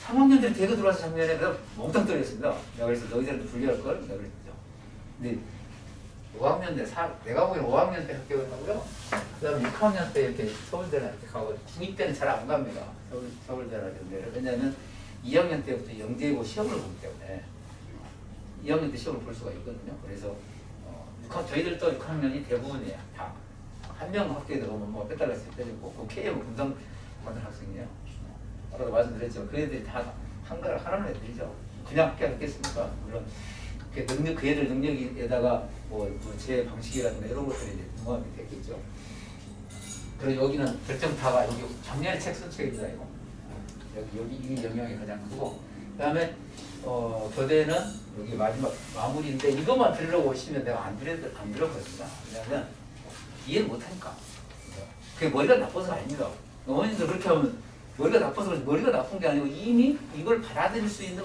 3학년들이 대거 들어와서 작년에 내가 몽땅 떨어졌습니다. 내가 그래서 너희들한테 불리할 걸 내가 그랬죠. 근데 5학년 때, 내가 보기엔 5학년 때 합격을 하고요. 그 다음에 6학년 때 이렇게 서울대나 이렇게 가고, 중2 때는 잘 안 갑니다. 서울대나 이런 데를. 왜냐면 2학년 때부터 영재고 시험을 보기 때문에 2학년 때 시험을 볼 수가 있거든요. 그래서 저희들도 6학년이 대부분이에요. 다 한 명 학교에 들어오면 뭐 빼달라서 빼주고 그 KM 분당 받은 학생이에요. 아까도 말씀드렸지만 그 애들이 다 한가를 하라는 애들이죠. 그냥 학교 하겠습니까? 물론 그 애들 능력에다가 제 방식이라든가 이런 것들이 이제 부합이 됐겠죠. 그리고 여기는 결정타가 여기 작년에 책 쓴 책입니다. 이거 여기 이 영향이 가장 크고 그다음에 교대는 여기 마지막 마무리인데 이것만 들으려고 오시면 내가 안 들었거든요. 왜냐하면 이해를 못하니까. 그게 머리가 나빠서 아닙니다. 어머님들 그렇게 하면 머리가 나빠서 머리가 나쁜 게 아니고 이미 이걸 받아들일 수 있는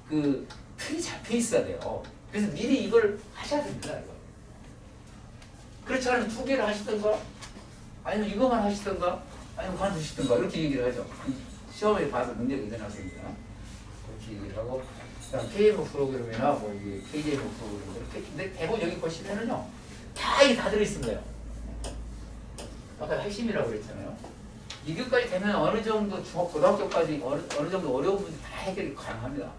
그 틀이 잡혀 있어야 돼요. 그래서 미리 이걸 하셔야 됩니다. 이거. 그렇지 않으면 두 개를 하시던가 아니면 이것만 하시던가 아니면 관두시던가 이렇게 얘기를 하죠. 시험에 봐서 능력이 있는 학생입니다. 그렇게 얘기를 하고 그다음 KM 프로그램이나 이게 KM 프로그램 이렇게 근데 대부분 여기 보시면은요 다 이게 다 들어있는 거예요. 아까 핵심이라고 그랬잖아요. 이것까지 되면 어느 정도 고등학교까지 어느 정도 어려운 문제 다 해결이 가능합니다.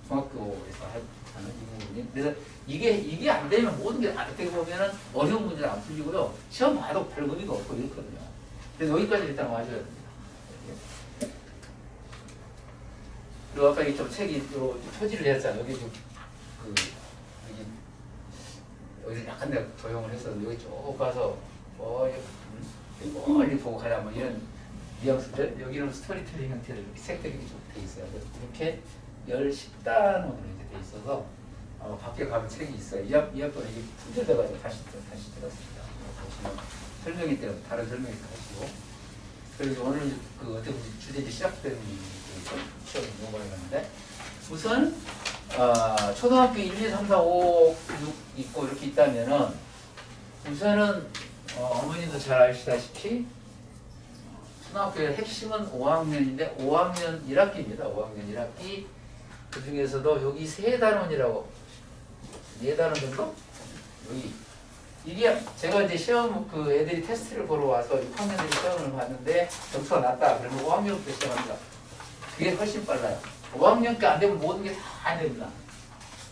중학교에서 하는 이 부분이. 그래서 이게 안 되면 모든 게 어떻게 보면은 어려운 문제를 안 풀리고요. 시험 봐도 별 의미가 없고 이렇거든요. 그래서 여기까지 일단 와줘야 됩니다. 그리고 아까 좀 책이 표지를 했잖아요. 여기 좀 여기 약간 내가 도용을 해서 여기 쭉 가서 멀리 보고 가자 이런 뉘앙스들 여기는 스토리텔링 형태로 이렇게 색들이 좀 돼 있어요. 이렇게 10단원으로 이제 돼 있어서 밖에 가면 책이 있어요. 이 학번에 이게 품절돼가지고 다시 들었습니다. 보시면 설명이 때문에 다른 설명이 하시고 그래서 오늘 그 어떻게 주제지 시작된 시험이 넘어가는데 우선 초등학교 1, 2, 3, 4, 5, 6 있고 이렇게 있다면은 우선은 어머님도 잘 아시다시피 초등학교의 핵심은 5학년인데 5학년 1학기입니다. 5학년 1학기 그 중에서도 여기 3단원이라고 4단원 정도? 여기 이게 제가 이제 시험 그 애들이 테스트를 보러 와서 6학년들이 시험을 봤는데 점수가 낮다 그러면 5학년부터 시작합니다. 그게 훨씬 빨라요. 5학년께 안 되면 모든 게 다 안 됩니다.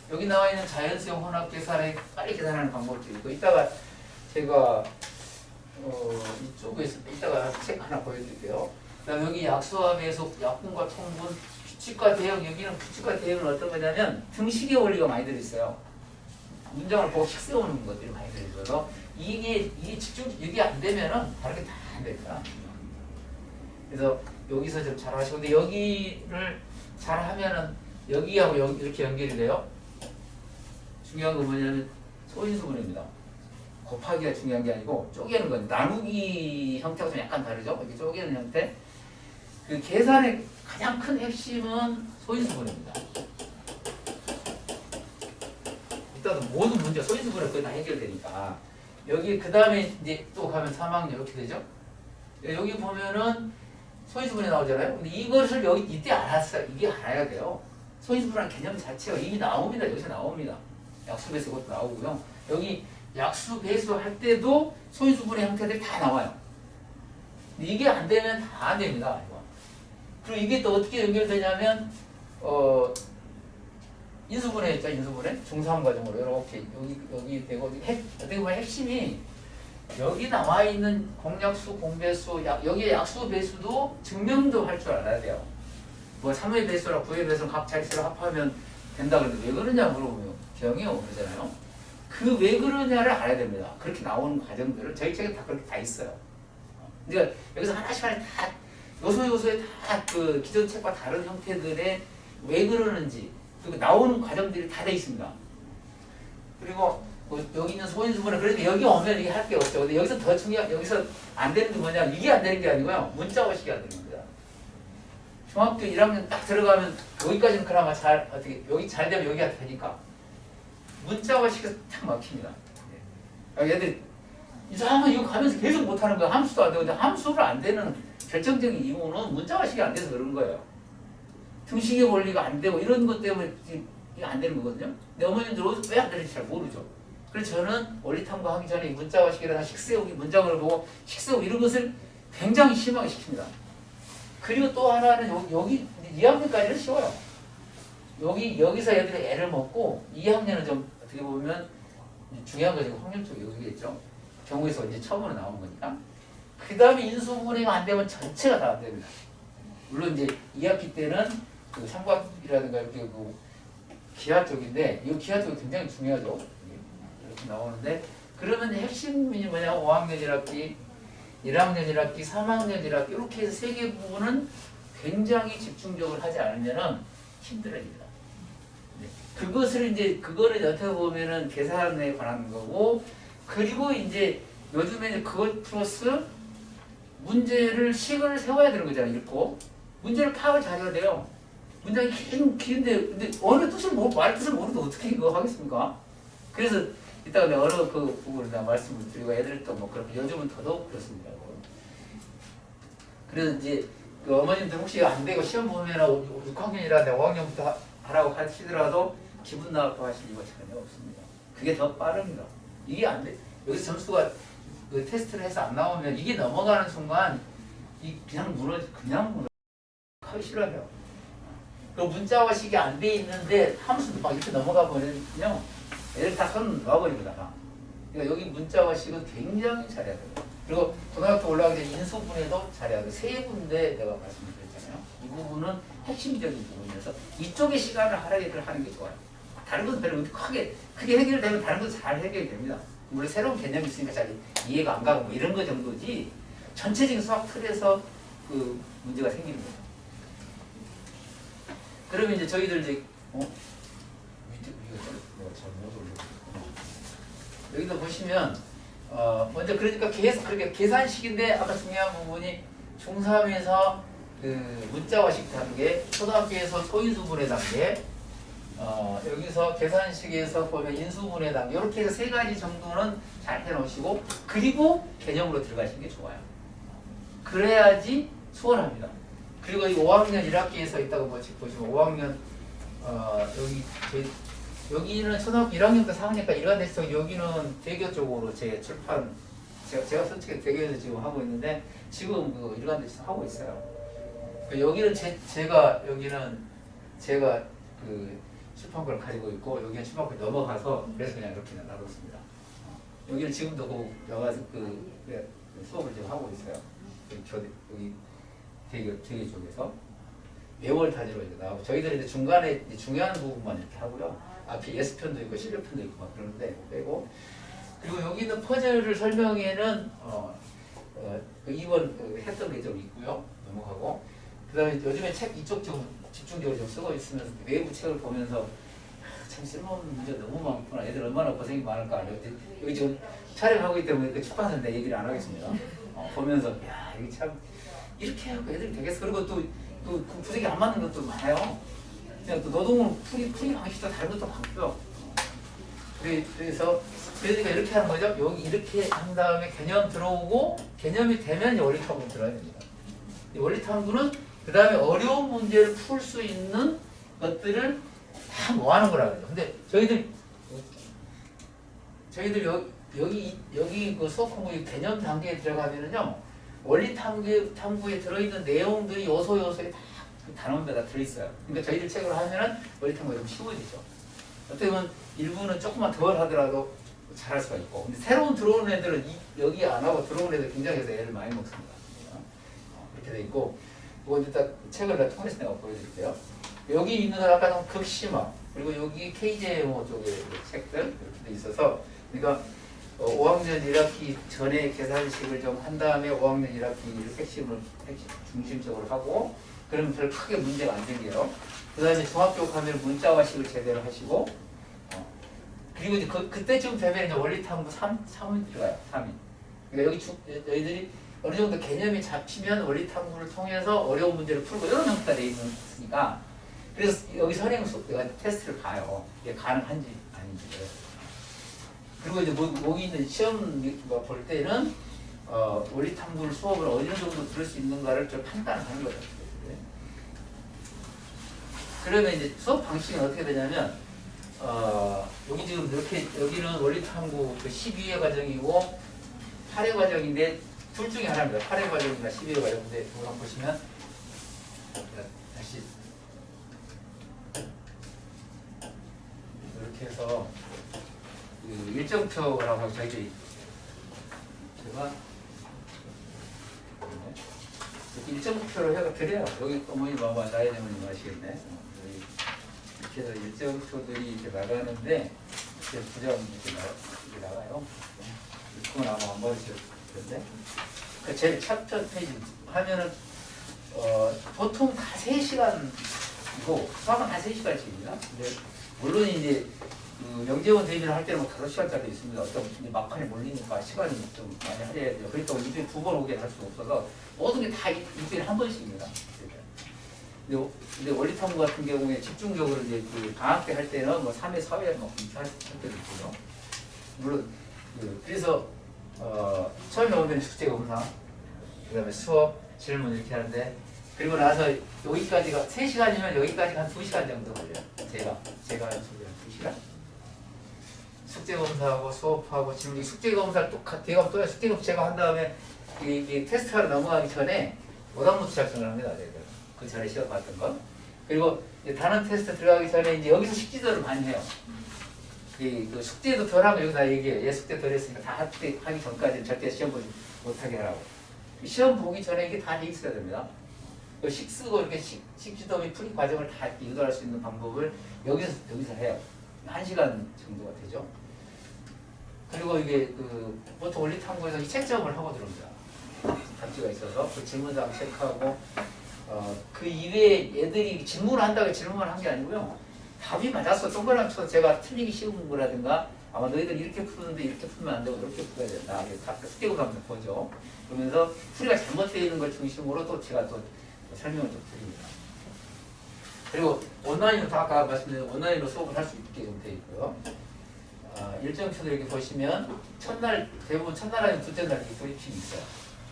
여기 나와 있는 자연수형 혼합 계산에 빨리 계산하는 방법도 있고 이따가 제가 이쪽에 있을 때 이따가 책 하나 보여드릴게요. 그다음 여기 약수와 배수, 약분과 통분, 규칙과 대응 여기는 규칙과 대응은 어떤 거냐면 등식의 원리가 많이 들어있어요. 문장을 보고 식 세우는 것들이 많이 들어있어서 이게 집중 이게 안 되면은 다른 게 다 안 됩니다. 그래서 여기서 좀 잘하시고 근데 여기를 잘하면은 여기하고 여기 이렇게 연결이 돼요. 중요한 건 뭐냐면 소인수분해입니다. 곱하기가 중요한 게 아니고 쪼개는 건 나누기 형태가 좀 약간 다르죠. 이렇게 쪼개는 형태. 그 계산의 가장 큰 핵심은 소인수분해입니다. 일단 모든 문제 소인수분해 거의 다 해결되니까 여기 그 다음에 이제 또 가면 3학년 이렇게 되죠. 여기 보면은 소인수분해 나오잖아요. 근데 이것을 여기 이때 알았어요. 이게 알아야 돼요. 소인수분해라는 개념 자체가 이미 나옵니다. 여기서 나옵니다. 약수배수 것도 나오고요. 여기 약수 배수 할 때도 소인수분해 형태들이 다 나와요. 이게 안 되면 다 안 됩니다. 그리고 이게 또 어떻게 연결되냐면 인수분해 있죠. 인수분해 중3 과정으로 이렇게 여기 되고 어떻게 보면 핵심이 여기 나와 있는 공약수, 공배수, 여기에 약수 배수도 증명도 할 줄 알아야 돼요. 뭐 3의 배수랑 9의 배수랑 각 자릿수를 합하면 된다 그러는데 왜 그러냐 물어보면 경이요 그러잖아요. 그 왜 그러냐를 알아야 됩니다. 그렇게 나오는 과정들을 저희 책에 다 그렇게 다 있어요. 그러니까 여기서 하나씩 다 요소에 다 그 기존 책과 다른 형태들의 왜 그러는지 그리고 나오는 과정들이 다 돼 있습니다. 그리고 여기 있는 소인수분해 그런데 여기 오면 이게 할 게 없죠. 근데 여기서 더 중요한 여기서 안 되는 게 뭐냐 이게 안 되는 게 아니고요. 문자어식이 안 되는 겁니다. 중학교 1학년 딱 들어가면 여기까지는 그나마 잘 어떻게 여기 잘 되면 여기가 되니까 문자어식에서 딱 막힙니다. 얘들 이상하면 이거 가면서 계속 못하는 거야. 함수도 안 되고 근데 함수를 안 되는 결정적인 이유는 문자어식이 안 돼서 그런 거예요. 등식의 원리가 안 되고 이런 것 때문에 이게 안 되는 거거든요. 근데 어머님들 왜 안 되는지 잘 모르죠. 그래서 저는 원리 탐구하기 전에 문자어식이라는 식세우기 문장을 보고 식세우기 이런 것을 굉장히 심하게 시킵니다. 그리고 또 하나는 여기 2학년까지는 쉬워요. 여기서 애들이 애를 먹고 2학년은 좀 어떻게 보면 중요한 거지 확률 쪽이 여기겠죠. 경우에서 이제 처음으로 나온 거니까. 그 다음에 인수분해가 안 되면 전체가 다 안 됩니다. 물론 이제 2학기 때는 그 삼각이라든가 이렇게 그 기하 쪽인데 이 기하 쪽이 굉장히 중요하죠. 이렇게 나오는데 그러면 핵심이 뭐냐면 5학년 1학기, 1학년 1학기, 3학년 1학기 이렇게 해서 세 개 부분은 굉장히 집중적으로 하지 않으면은 힘들어집니다. 네. 그거를 어떻게 보면은 계산에 관한 거고 그리고 이제 요즘에 이제 그것 플러스 문제를 식을 세워야 되는 거잖아요. 읽고 문제를 파악을 잘해야 돼요. 문장이 긴데 근데 어느 뜻을 말 뜻을 모르는데 어떻게 이거 하겠습니까? 그래서 이따가 내가 어느 그 부분을 내가 말씀을 드리고 애들도 뭐 그렇고 요즘은 더더욱 그렇습니다. 그래서 이제 그 어머님들 혹시 안 되고 시험 보면은 6학년이라 내가 5학년부터 하라고 하시더라도 기분 나쁘고 하실 이유가 전혀 없습니다. 그게 더 빠릅니다. 이게 안 돼. 여기서 점수가 그 테스트를 해서 안 나오면 이게 넘어가는 순간 이 그냥 하기 싫어요. 그 문자와 식이 안 돼 있는데 함수도 막 이렇게 넘어가 버리면요 애들 다 손 놔버립니다. 그러니까 여기 문자와 식은 굉장히 잘해야 돼요. 그리고 고등학교 올라가기 전에 인수분해도 잘해야 돼요. 세 군데 내가 말씀드렸잖아요. 이 부분은 핵심적인 부분이어서 이쪽에 시간을 할애를 하는 게 좋아요. 다른 것은 별로 크게 해결되면 다른 것도 잘 해결이 됩니다. 물론 새로운 개념이 있으니까 잘 이해가 안 가고 뭐 이런 거 정도지 전체적인 수학 틀에서 그 문제가 생기는 거예요. 그러면 이제 저희들 이제 여기도 보시면 먼저 그러니까 그렇게 계산식인데 아까 중요한 부분이 중3에서 그 문자화식 단계, 초등학교에서 소인수분해 단계, 여기서 계산식에서 보면 인수분해 단계 이렇게 해서 세 가지 정도는 잘 해놓으시고 그리고 개념으로 들어가시는 게 좋아요. 그래야지 수월합니다. 그리고 이 5학년 1학기에서 있다고 보시면 5학년 여기는 초등학교 1학년부터 4학년까지 일관돼서 여기는 대교 쪽으로 제 출판 제가 솔직히 대교에서 지금 하고 있는데 지금 그 일관돼서 하고 있어요. 여기는 제가 그 출판권을 가지고 있고 여기는 출판권이 넘어가서 그래서 그냥 이렇게 놔뒀습니다. 여기는 지금도 여가서 수업을 지금 하고 있어요. 여기 대교 쪽에서 매월 단위로 이제 나오고 저희들이 이제 중간에 중요한 부분만 이렇게 하고요. 앞에 예습편도 있고 실력편도 있고 막 그러는데 빼고 그리고 여기 있는 퍼즐을 설명에는 그 2번 했던 게 좀 있고요. 넘어가고 그다음에 요즘에 책 이쪽 좀 집중적으로 좀 쓰고 있으면서 외부 책을 보면서 참 쓸모없는 문제가 너무 많구나. 애들 얼마나 고생이 많을까. 여기 지금 촬영하고 있기 때문에 그 출판사인데 얘기를 안 하겠습니다. 보면서 야 이게 참 이렇게 하고 애들이 되겠어. 그리고 또 구색이 안 맞는 것도 많아요. 그냥 또 노동을 풀이 방식도 다른 것도 많고요. 그래서 그러니까 이렇게 하는 거죠. 여기 이렇게 한 다음에 개념 들어오고 개념이 되면 원리탐구 들어야 됩니다. 원리 탐구는 그 다음에 어려운 문제를 풀 수 있는 것들을 다 모아놓은 거라 그래요. 근데 저희들 여기 그 수업 공부 개념 단계에 들어가면은요 원리 탐구에 들어있는 내용들이 요소에 다 그 단원마다 들어있어요. 그러니까 저희들 책으로 하면은 원리 탐구가 좀 쉬워지죠. 어떻게 보면 일부는 조금만 덜 하더라도 잘할 수가 있고, 근데 새로운 들어오는 애들은 여기 안 하고 들어오는 애들 굉장히 해서 애를 많이 먹습니다. 이렇게 돼 있고, 이거 이제 딱 책을 다 통해서 내가 보여드릴게요. 여기 있는 아까 극심화, 그리고 여기 KJMO 쪽에 책들 이렇게 돼 있어서, 그러니까 5학년 1학기 전에 계산식을 좀 한 다음에 5학년 1학기를 핵심 중심적으로 하고, 그러면 별 크게 문제가 안 생겨요. 그 다음에 중학교 가면 문자화식을 제대로 하시고, 그리고 이제 그때쯤 되면 이제 원리탐구 3이 들어가요. 3이. 그러니까 여기 저희들이 어느 정도 개념이 잡히면 원리탐구를 통해서 어려운 문제를 풀고 이런 형태가 되어 있으니까, 그래서 여기 선행 내가 테스트를 봐요. 이게 가능한지 아닌지. 그리고 이제 여기 있는 시험 볼 때는 원리탐구 수업을 어느 정도 들을 수 있는가를 좀 판단하는 거죠. 그러면 이제 수업 방식은 어떻게 되냐면 여기 지금 이렇게 여기는 원리탐구 그 12회 과정이고 8회 과정인데 둘 중에 하나입니다. 8회 과정이나 12회 과정인데 이거 한번 보시면 다시 이렇게 해서 그 일정표라고 저희들이 하다가 이렇게 일정 목표로 해가 드려요. 여기 어머니 봐봐 나이 어머니 아시겠네. 이렇게 해서 일정 목표들이 이렇게 나가는데 이렇게 부정 이렇게 나가요. 그건 아마 안 받으실 텐데. 그 제일 첫 페이지 하면은 보통 다 3시간이고 수학은 다 3시간씩입니다. 근데 물론 이제 그 영재원 대비를 할 때는 뭐 5시간짜리 있습니다. 어떤 이제 막판에 몰리니까 시간이 좀 많이 할애해야 돼요. 그러니까 일주일에 2번 오게 할 수가 없어서 모든 게 다 일주일에 한 번씩입니다. 근데 원리탐구 같은 경우에 집중적으로 이제 그 방학 때 할 때는 뭐 3회, 4회 뭐 이렇게 할 때도 있고요. 물론 그래서 처음에 오면 숙제 검사, 그다음에 수업, 질문 이렇게 하는데 그리고 나서 여기까지가 3시간이면 여기까지가 한 2시간 정도 걸려요. 제가 연습을 2시간. 숙제 검사하고 수업하고 질문, 숙제 검사를 또 대강 또 숙제 검사 제가 한 다음에 이 테스트하러 넘어가기 전에 오답노트 작성을 합니다. 그 전에 시험 봤던 거. 그리고 이제 단원 테스트 들어가기 전에 이제 여기서 식지도를 많이 해요. 그 숙제도 덜 하면 여기서 얘기해요. 얘 숙제 덜 했으니까 다 하기 전까지는 절대 시험 보지 못하게 하라고. 시험 보기 전에 이게 다 돼 있어야 됩니다. 식 쓰고 이렇게 식지도 및 풀이 과정을 다 유도할 수 있는 방법을 여기서 해요. 1시간 정도가 되죠. 그리고 이게 보통 원리탐구에서 이 채점을 하고 들어옵니다. 답지가 있어서 그 질문사항 체크하고 그 이외에 애들이 질문을 한다고 질문을 한 게 아니고요. 답이 맞았어. 동그라미 쳐서 제가 틀리기 쉬운 거라든가 아마 너희들 이렇게 푸는데 이렇게 풀면 안 되고 이렇게 풀어야 된다. 숙제고 하면서 보죠. 그러면서 풀이가 잘못되어 있는 걸 중심으로 또 제가 또 설명을 좀 드립니다. 그리고 온라인으로 다 아까 말씀드린 온라인으로 수업을 할 수 있게 좀 되어 있고요. 일정표도 이렇게 보시면 첫날 대부분 첫날 아니면 둘째 날 이렇게 브리핑이 있어요.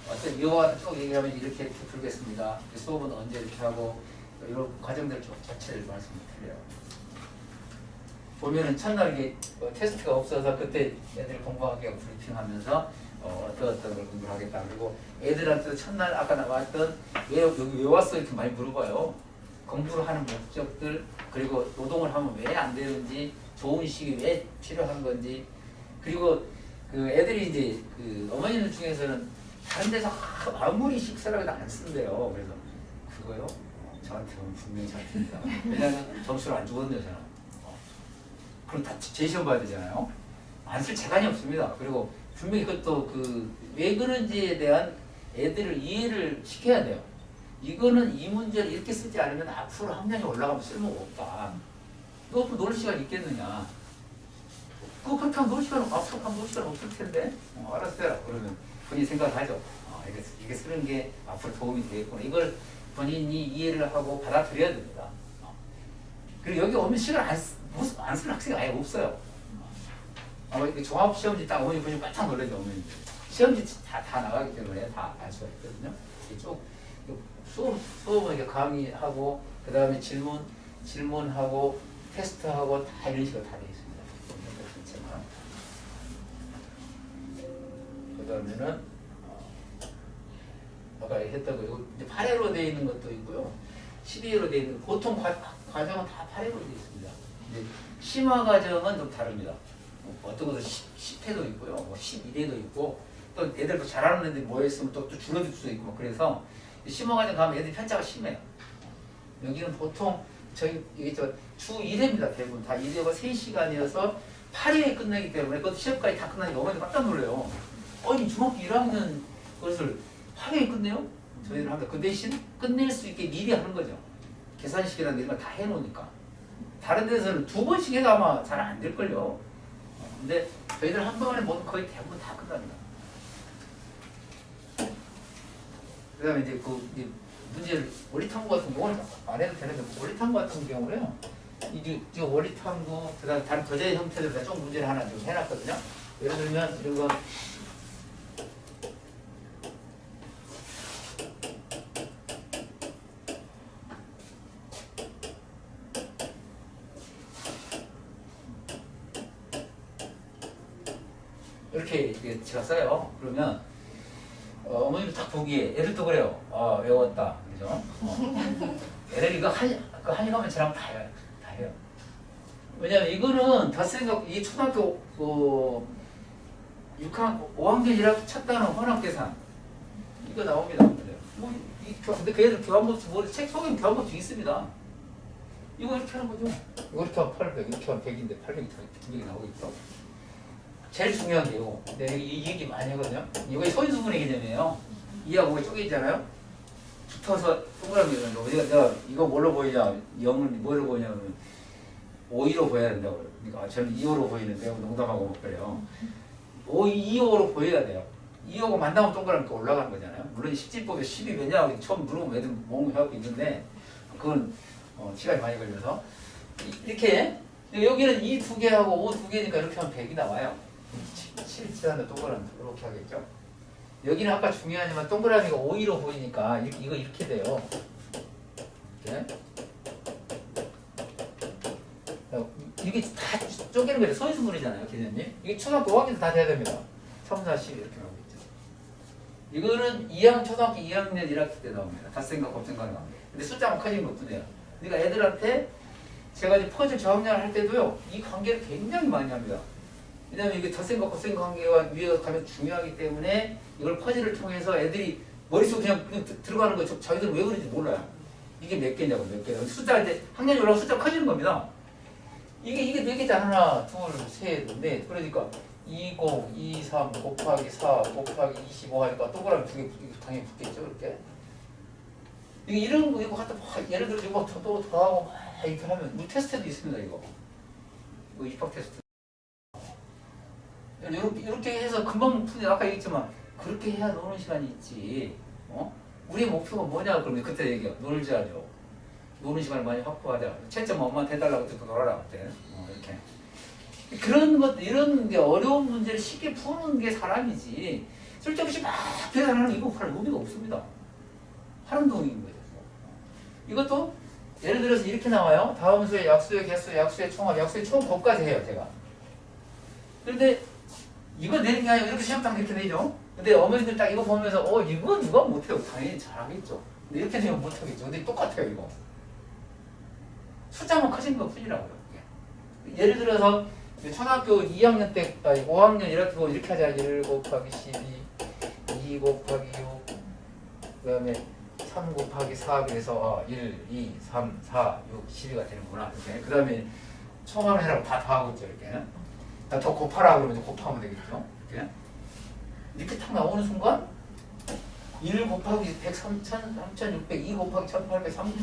어떤 이거와 쭉 얘기하면 이렇게 풀겠습니다. 수업은 언제 이렇게 하고 이런 과정들 자체를 말씀드려요. 보면은 첫날 이게 테스트가 없어서 그때 애들 공부하게 하고 브리핑하면서 어떤 걸 공부를 하겠다. 그리고 애들한테도 첫날 아까 나왔던 여기 왜 왔어 이렇게 많이 물어봐요. 공부를 하는 목적들 그리고 노동을 하면 왜 안 되는지 좋은 식이 왜 필요한 건지 그리고 그 애들이 이제 그 어머니들 중에서는 다른 데서 아무리 식사라고도 안 쓴대요. 그래서 그거요? 저한테는 분명히 잘 씁니다. 왜냐하면 점수를 안 주거든요, 저는. 그럼 다 재시험 봐야 되잖아요. 안 쓸 재간이 없습니다. 그리고 분명히 그것도 왜 그런지에 대한 애들을 이해를 시켜야 돼요. 이거는 이 문제를 이렇게 쓰지 않으면 앞으로 학년이 올라가면 쓸모가 없다. 이거 앞으로 놀 시간 있겠느냐. 그거 그렇게 하면 놀 시간, 앞으로 가면 놀 시간 없을 텐데. 알았어요. 그러면 본인이 생각하죠. 이게 쓰는 게 앞으로 도움이 되겠구나. 이걸 본인이 이해를 하고 받아들여야 됩니다. 그리고 여기 오면 시간 안 쓰는 학생이 아예 없어요. 아마 종합시험지 딱 어머니 보시면 깜짝 놀라죠. 어머니. 시험지 다 나가기 때문에 다 알 수가 있거든요. 이쪽 수업은 이렇게 강의하고 그 다음에 질문하고 테스트하고 다 이런 식으로 다 되어 있습니다. 그 다음에는 아까 했던 거 이거 이제 8회로 되어 있는 것도 있고요. 12회로 되어 있는 보통 과정은 다 8회로 되어 있습니다. 이제 심화 과정은 좀 다릅니다. 어떤 것은 10회도 있고요. 뭐 12회도 있고 또 애들도 잘하는 애들이 모여있으면 또 줄어들 수도 있고 그래서 심화 과정 가면 애들이 편차가 심해요. 여기는 보통 저희 주 1회입니다. 대부분 다 1회가 3시간이어서 8회에 끝나기 때문에 그것도 시험까지 다 끝나니까 어머니 깜짝 놀래요. 아니 중학교 1학년 것을 8회에 끝내요? 저희들 합니다. 그 대신 끝낼 수 있게 미리 하는 거죠. 계산식이라는 이런 걸 다 해놓으니까. 다른 데서는 2번씩 해도 아마 잘 안 될걸요. 근데 저희들 한 번에 모두 거의 대부분 다 끝납니다. 그 다음에 이제 문제를 원리탐구 같은 경우는 안 해도 되는데 원리탐구 같은 경우는요. 이제 원리탐구 그다음 다른 거제 형태들 좀 문제를 하나 좀 해놨거든요. 예를 들면 이런 건 이렇게 제가 써요. 그러면 어머니도 딱 보기에 애들도 그래요. 외웠다. 그죠? 애들 이거 한이가면 저랑 다 해요. 왜냐면 이거는 이 초등학교 6학, 5학년 1학기 첫 단어 혼합 계산. 이거 나옵니다. 뭐, 근데 그 애들 교환법수, 뭐, 책 속에 교환법수 있습니다. 이거 이렇게 하는 거죠. 이거 이렇게 하면 800, 이렇게 하면 100인데 800이 두 개가 나오겠죠. 제일 중요한 게 이거. 근데 이 얘기 많이 하거든요. 이거 소인수분의 개념이에요. 2하고 5가 쪼개있잖아요. 붙어서 동그라미 이런 내가 이거 뭘로 보이냐? 0은 뭐로 보이냐면 5, 2로 보여야 된다고. 그러니까 저는 2호로 보이는데 농담하고 못 그래요. 5, 2호로 보여야 돼요. 2호가 만나면 동그라미 올라가는 거잖아요. 물론 십진법에 10이 왜냐고 처음 물어보면 애들 몽하고 있는데 그건 시간이 많이 걸려서 이렇게 여기는 2 두 개하고 5 두 개니까 이렇게 하면 100이 나와요. 7 칠하는 동그라미 이렇게 하겠죠. 여기는 아까 중요하지만 동그라미가 5, 2로 보이니까 이거 이렇게 돼요. 이렇게. 이게 다 쪼개는 거예요. 소인수분이잖아요, 개념이. 이게 초등학교 5학년 다 돼야 됩니다. 3, 4, 10 이렇게 나오고 있죠. 이거는 초등학교 2학년 1학기 때 나옵니다. 닷생각, 곱생각 나옵니다. 근데 숫자만 커지는 것뿐이에요. 그러니까 애들한테 제가 이제 퍼즐 저학년을 할 때도요, 이 관계를 굉장히 많이 합니다. 왜냐면 이게 덧생각, 곱생각 관계가 위에 가면 중요하기 때문에 이걸 퍼즐을 통해서 애들이 머릿속에 그냥 들어가는 거 자기들 왜 그런지 몰라요. 이게 몇 개냐고, 몇 개냐고. 숫자 이제 학년이 올라가면 숫자 커지는 겁니다. 이게 4개잖아. 하나, 둘, 셋, 넷. 그러니까 20, 23 곱하기 4 곱하기 25 하니까 동그라미 2개 당연히 붙겠죠. 이렇게. 이런 거 이거 갖다 막 예를 들어 이거 또 더하고 막 이렇게 하면 우리 테스트도 있습니다. 이거 입학 테스트. 이렇게 해서 금방 푸는 아까 얘기했지만 그렇게 해야 노는 시간이 있지. 우리의 목표가 뭐냐 그러면 그때 얘기해요. 놀자죠. 노는 시간을 많이 확보하자. 채점 엄마한테 해달라고 듣고 놀아라 그때. 이렇게. 그런 것 이런 게 어려운 문제를 쉽게 푸는 게 사람이지. 쓸데없이 막 계산하는 이거 할 의미가 없습니다. 하는 동인 거죠. 이것도 예를 들어서 이렇게 나와요. 다음 수의 약수의 개수, 약수의 총합, 약수의 총곱까지 해요, 제가. 그런데 이거 내는 게 아니고 이렇게 시험 딱 이렇게 내죠. 근데 어머니들 딱 이거 보면서 이거 누가 못해요? 당연히 잘하겠죠. 근데 이렇게 되면 못하겠죠. 근데 똑같아요, 이거. 숫자만 커진 거 뿐이라고요. 예를 들어서 초등학교 2학년 때, 5학년 1학기 보고 이렇게 하자. 1 곱하기 12, 2 곱하기 6, 그 다음에 3 곱하기 4 그래서 1, 2, 3, 4, 6, 12가 되는구나. 이렇게. 그 다음에 총합을 해라고 다 더하고 있죠. 이렇게. 더 곱하라 그러면 이제 곱하면 되겠죠. 이렇게 탁 나오는 순간 1 곱하기 100, 3,600, 2 곱하기 1,800, 3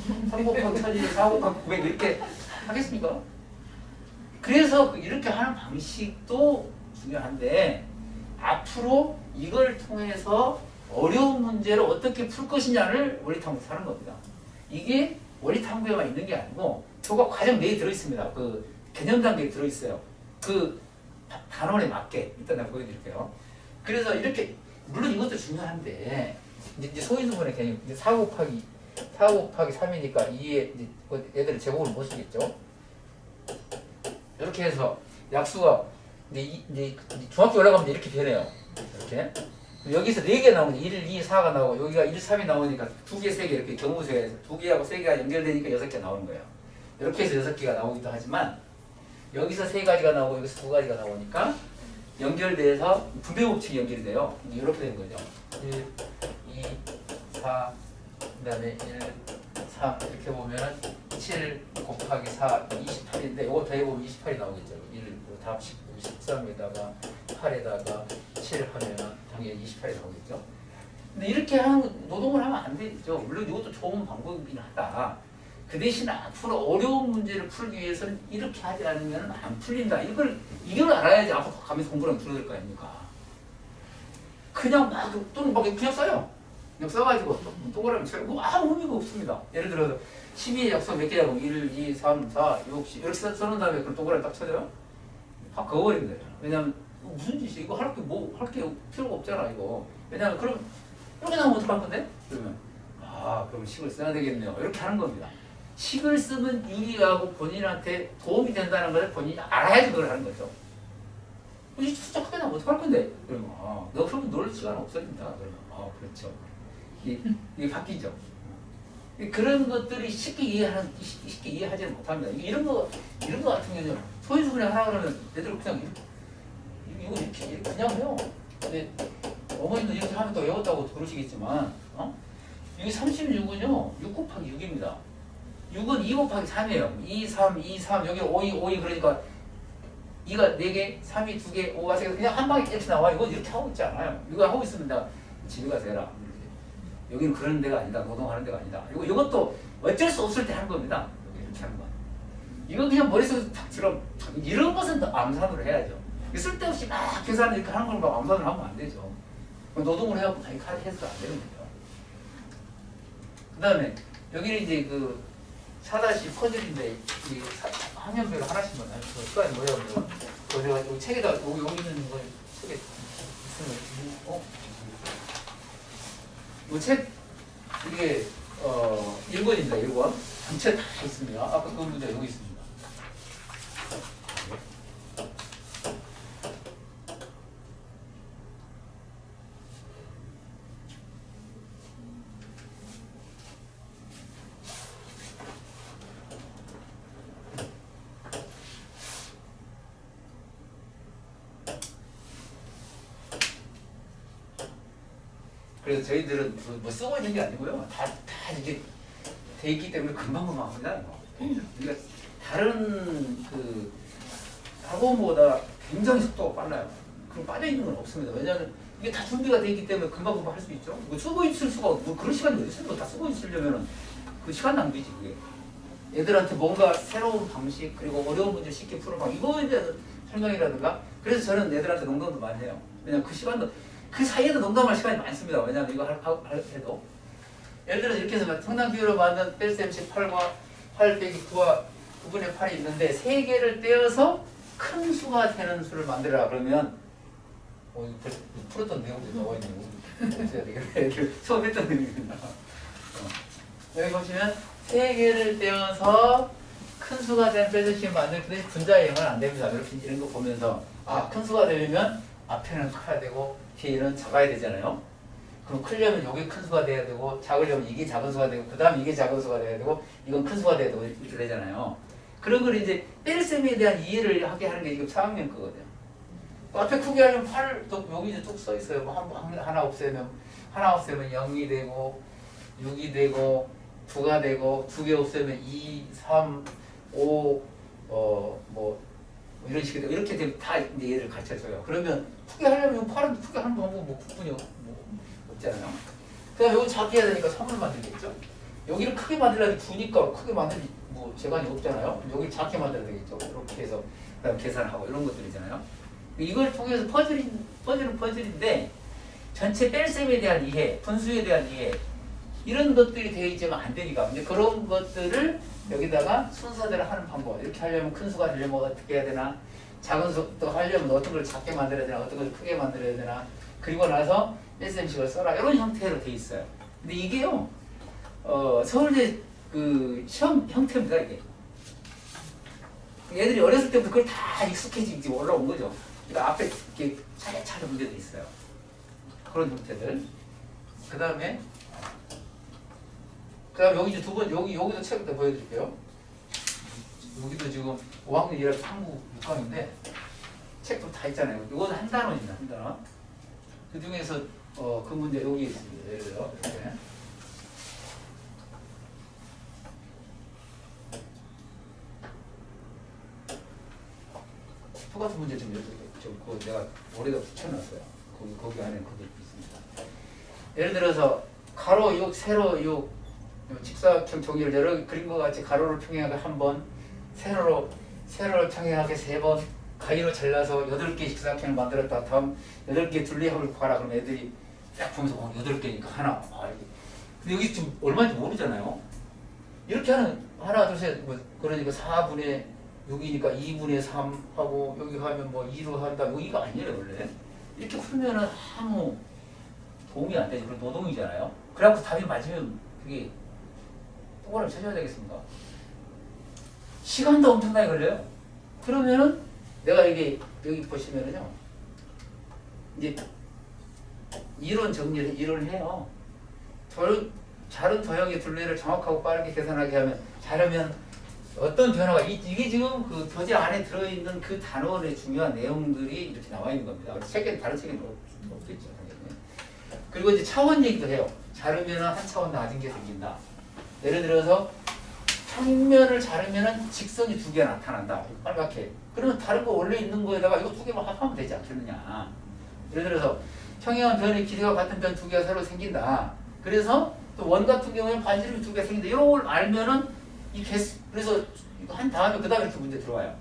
곱하기 1,200, 4 곱하기 900 이렇게 하겠습니까? 그래서 이렇게 하는 방식도 중요한데 앞으로 이걸 통해서 어려운 문제를 어떻게 풀 것이냐를 원리탐구에서 하는 겁니다. 이게 원리탐구에만 있는 게 아니고 교과 과정 내에 들어있습니다. 그 개념 단계에 들어있어요. 그 단원에 맞게 일단 내가 보여드릴게요. 그래서 이렇게 물론 이것도 중요한데 이제 소인수분의 개념 4 곱하기 3이니까 2에 이제 애들의 제곱을 못 쓰겠죠. 이렇게 해서 약수가 이제 중학교 올라가면 이렇게 되네요. 이렇게 여기서 4개 나오면 1, 2, 4가 나오고 여기가 1, 3이 나오니까 2개, 3개 이렇게 경우수에서 2개하고 3개가 연결되니까 6개 나오는 거예요. 이렇게 해서 6개가 나오기도 하지만 여기서 3가지가 나오고 여기서 2가지가 나오니까 연결돼서 분배 법칙이 연결이 돼요. 이렇게 되는 거죠. 1, 2, 4, 그 다음에 1, 3 이렇게 보면은 7 곱하기 4, 28인데 이거 더해보면 28이 나오겠죠. 1, 답 19, 13에다가 8에다가 7 하면은 당연히 28이 나오겠죠. 근데 이렇게 하는 노동을 하면 안 되죠. 물론 이것도 좋은 방법이긴 하다. 그 대신 앞으로 어려운 문제를 풀기 위해서는 이렇게 하지 않으면 안 풀린다. 이걸 알아야지 앞으로 가면서 공부를 줄어들 거 아닙니까? 그냥 막 또는 막 그냥 써요. 그냥 써가지고 동그라미 쳐요. 아무 의미가 없습니다. 예를 들어서 12의 약속 몇 개냐고 1, 2, 3, 4, 6, 10 이렇게 써놓은 다음에 그럼 동그라미 딱 쳐져요? 확 그어버린 거예요. 왜냐면 무슨 짓이야? 이거 할 게 필요가 없잖아 이거. 왜냐면 그럼 이렇게 나오면 어떡할 건데? 그러면 그럼 식을 써야 되겠네요. 이렇게 하는 겁니다. 식을 쓰면 유리하고 본인한테 도움이 된다는 것을 본인이 알아야지 그걸 하는 거죠. 이 숫자 크게 나면 어떡할 건데? 그러면 너 그러면 놀 시간 없어진다. 그러면 그렇죠. 이게 바뀌죠. 그런 것들이 쉽게 이해하지 못합니다. 이런 거 같은 경우는 소인수분해 하라 그러면 애들 그냥 이거 이렇게 그냥 해요. 근데 어머님도 이렇게 하면 또 외웠다고 그러시겠지만, 이게 36은요, 6 곱하기 6입니다. 6은 2 곱하기 3이에요. 2, 3, 2, 3, 여기 5, 2, 5, 2, 그러니까 2가 4개, 3이 2개, 5가 3개, 그냥 한 방에 이렇게 나와. 이건 이렇게 하고 있지 않아요. 이거 하고 있으면 내가 집에 가서 해라. 여기는 그런 데가 아니다. 노동하는 데가 아니다. 이것도 어쩔 수 없을 때 하는 겁니다. 이렇게 하는 거. 이건 그냥 머릿속에서 탁처럼 이런 것은 더 암산으로 해야죠. 쓸데없이 막 계산을 이렇게 하는 걸 막 암산을 하면 안 되죠. 노동을 해갖고 다 이렇게 해서 안 되는 거죠. 그 다음에 여기는 이제 그 4다시 퍼즐인데 이 학년별로 하나씩만 그 습관이 뭐예요? 그 내가 여기 책에다 여기 있는 걸 책에 있으면 이 책 이게 1권입니다. 1권 전체 다 있습니다. 아까 그 문제 여기 있습니다. 그래서 저희들은 뭐 쓰고 있는 게 아니고요. 다 이게 돼 있기 때문에 금방금방 합니다. 그러니까 다른 그 학원보다 굉장히 속도가 빨라요. 그럼 빠져 있는 건 없습니다. 왜냐하면 이게 다 준비가 돼 있기 때문에 금방금방 할 수 있죠. 뭐 쓰고 있을 수가 뭐 그런 시간이 어디 있어요? 다 쓰고 있으려면은 그 시간 낭비지 그게. 애들한테 뭔가 새로운 방식 그리고 어려운 문제 쉽게 풀어 봐 이거에 대한 설명이라든가. 그래서 저는 애들한테 농담도 많이 해요. 왜냐면 그 시간도 그 사이에도 농담할 시간이 많습니다. 왜냐하면 이거 할 때도 예를 들어서 이렇게 해서 상당비율로 만든 뺄셈식 8과 8 빼기 9와 9분의 8이 있는데 3개를 떼어서 큰 수가 되는 수를 만들어라. 그러면 이거 풀었던 내용도 나와 있는 거 없어야 되겠네. 애들 수업했던 내용입니다. 여기 보시면 3개를 떼어서 큰 수가 된 뺄셈식을 만들 때 분자의 영은 안 됩니다. 이렇게 이런 거 보면서 큰 수가 되려면 앞에는 커야 되고 뒤에는 작아야 되잖아요. 그럼 크려면 이게 큰 수가 돼야 되고 작으려면 이게 작은 수가 되고 그 다음에 이게 작은 수가 돼야 되고 이건 큰 수가 돼야 되고 이렇게 되잖아요. 그런 걸 이제 뺄셈에 대한 이해를 하게 하는 게 지금 4학년 거거든요. 앞에 크게 하면 8, 또 여기 이제 쭉 써 있어요. 뭐 하나 없애면 0이 되고 6이 되고 9가 되고 2개 없애면 2, 3, 5 뭐 이런 식이 되고 이렇게 되면 다 이제 얘를 가르쳐줘요. 그러면 크게 하려면 8은 크게 하는 방법 뭐 국분이 없잖아요. 그다음 여기 작게 해야 되니까 3을 만들겠죠. 여기를 크게 만들려면 2니까 크게 만들기 뭐 재간이 없잖아요. 여기 작게 만들어야 되겠죠. 이렇게 해서 그다음 계산하고 이런 것들이잖아요. 이걸 통해서 퍼즐은 퍼즐인데 전체 뺄셈에 대한 이해, 분수에 대한 이해 이런 것들이 되어 있지만 안 되니까 이제 그런 것들을 여기다가 순서대로 하는 방법. 이렇게 하려면 큰 수가 되려면 어떻게 해야 되나? 작은 수도 하려면 어떤 걸 작게 만들어야 되나? 어떤 걸 크게 만들어야 되나? 그리고 나서 뺄셈식을 써라. 이런 형태로 되어 있어요. 근데 이게요, 서울대 그 시험 형태입니다, 이게. 얘들이 어렸을 때부터 그걸 다 익숙해지고 올라온 거죠. 그러니까 앞에 이렇게 차례차례 문제도 있어요. 그런 형태들. 그 다음에 여기 이제 두 번, 여기도 책부터 보여드릴게요. 여기도 지금 5학년이라 한국 6강인데, 책도 다 있잖아요. 이거는 한 단원입니다, 한 단원. 그 중에서, 그 문제 여기 있습니다. 예를 들어, 이렇게. 똑같은 문제 좀 그거 내가 머리에다 붙여놨어요. 거기 안에 그게 있습니다. 예를 들어서, 가로 6, 세로 6, 직사각형 종이를 여러 그림과 같이 가로를 평행하게 한 번, 세로를 평행하게 3번, 가위로 잘라서 8개 직사각형을 만들었다. 다음 8개 둘레합을 구하라. 그럼 애들이 딱 보면서 8개니까 하나. 근데 여기 지금 얼마인지 모르잖아요. 이렇게 하나, 둘, 셋, 뭐 그러니까 4분의 6이니까 2분의 3 하고 여기 가면 뭐 2로 한다. 여기가 아니에요 원래. 이렇게 풀면은 아무 도움이 안 되죠. 그리고 노동이잖아요. 그래갖고 답이 맞으면 그게 똑바로 쳐줘야 되겠습니까? 시간도 엄청나게 걸려요. 그러면은 내가 이게 여기 보시면은요, 이제 이론 정리를 이론을 해요. 자른 도형의 둘레를 정확하고 빠르게 계산하게 하면 잘하면 어떤 변화가 이게 지금 그 교재 안에 들어있는 그 단원의 중요한 내용들이 이렇게 나와 있는 겁니다. 책에 다른 책에는 없겠죠. 당연히. 그리고 이제 차원 얘기도 해요. 자르면은 한 차원 낮은 게 생긴다. 예를 들어서 평면을 자르면은 직선이 두 개가 나타난다. 빨갛게. 그러면 다른 거 원래 있는 거에다가 이거 두 개만 합하면 되지 않겠느냐. 예를 들어서 평행한 변의 길이가 같은 변 두 개가 새로 생긴다. 그래서 또 원 같은 경우에는 반지름이 두 개가 생긴다. 이런 걸 알면은 이 개수, 그래서 이거 한 다음에 그 다음에 이렇게 문제 들어와요.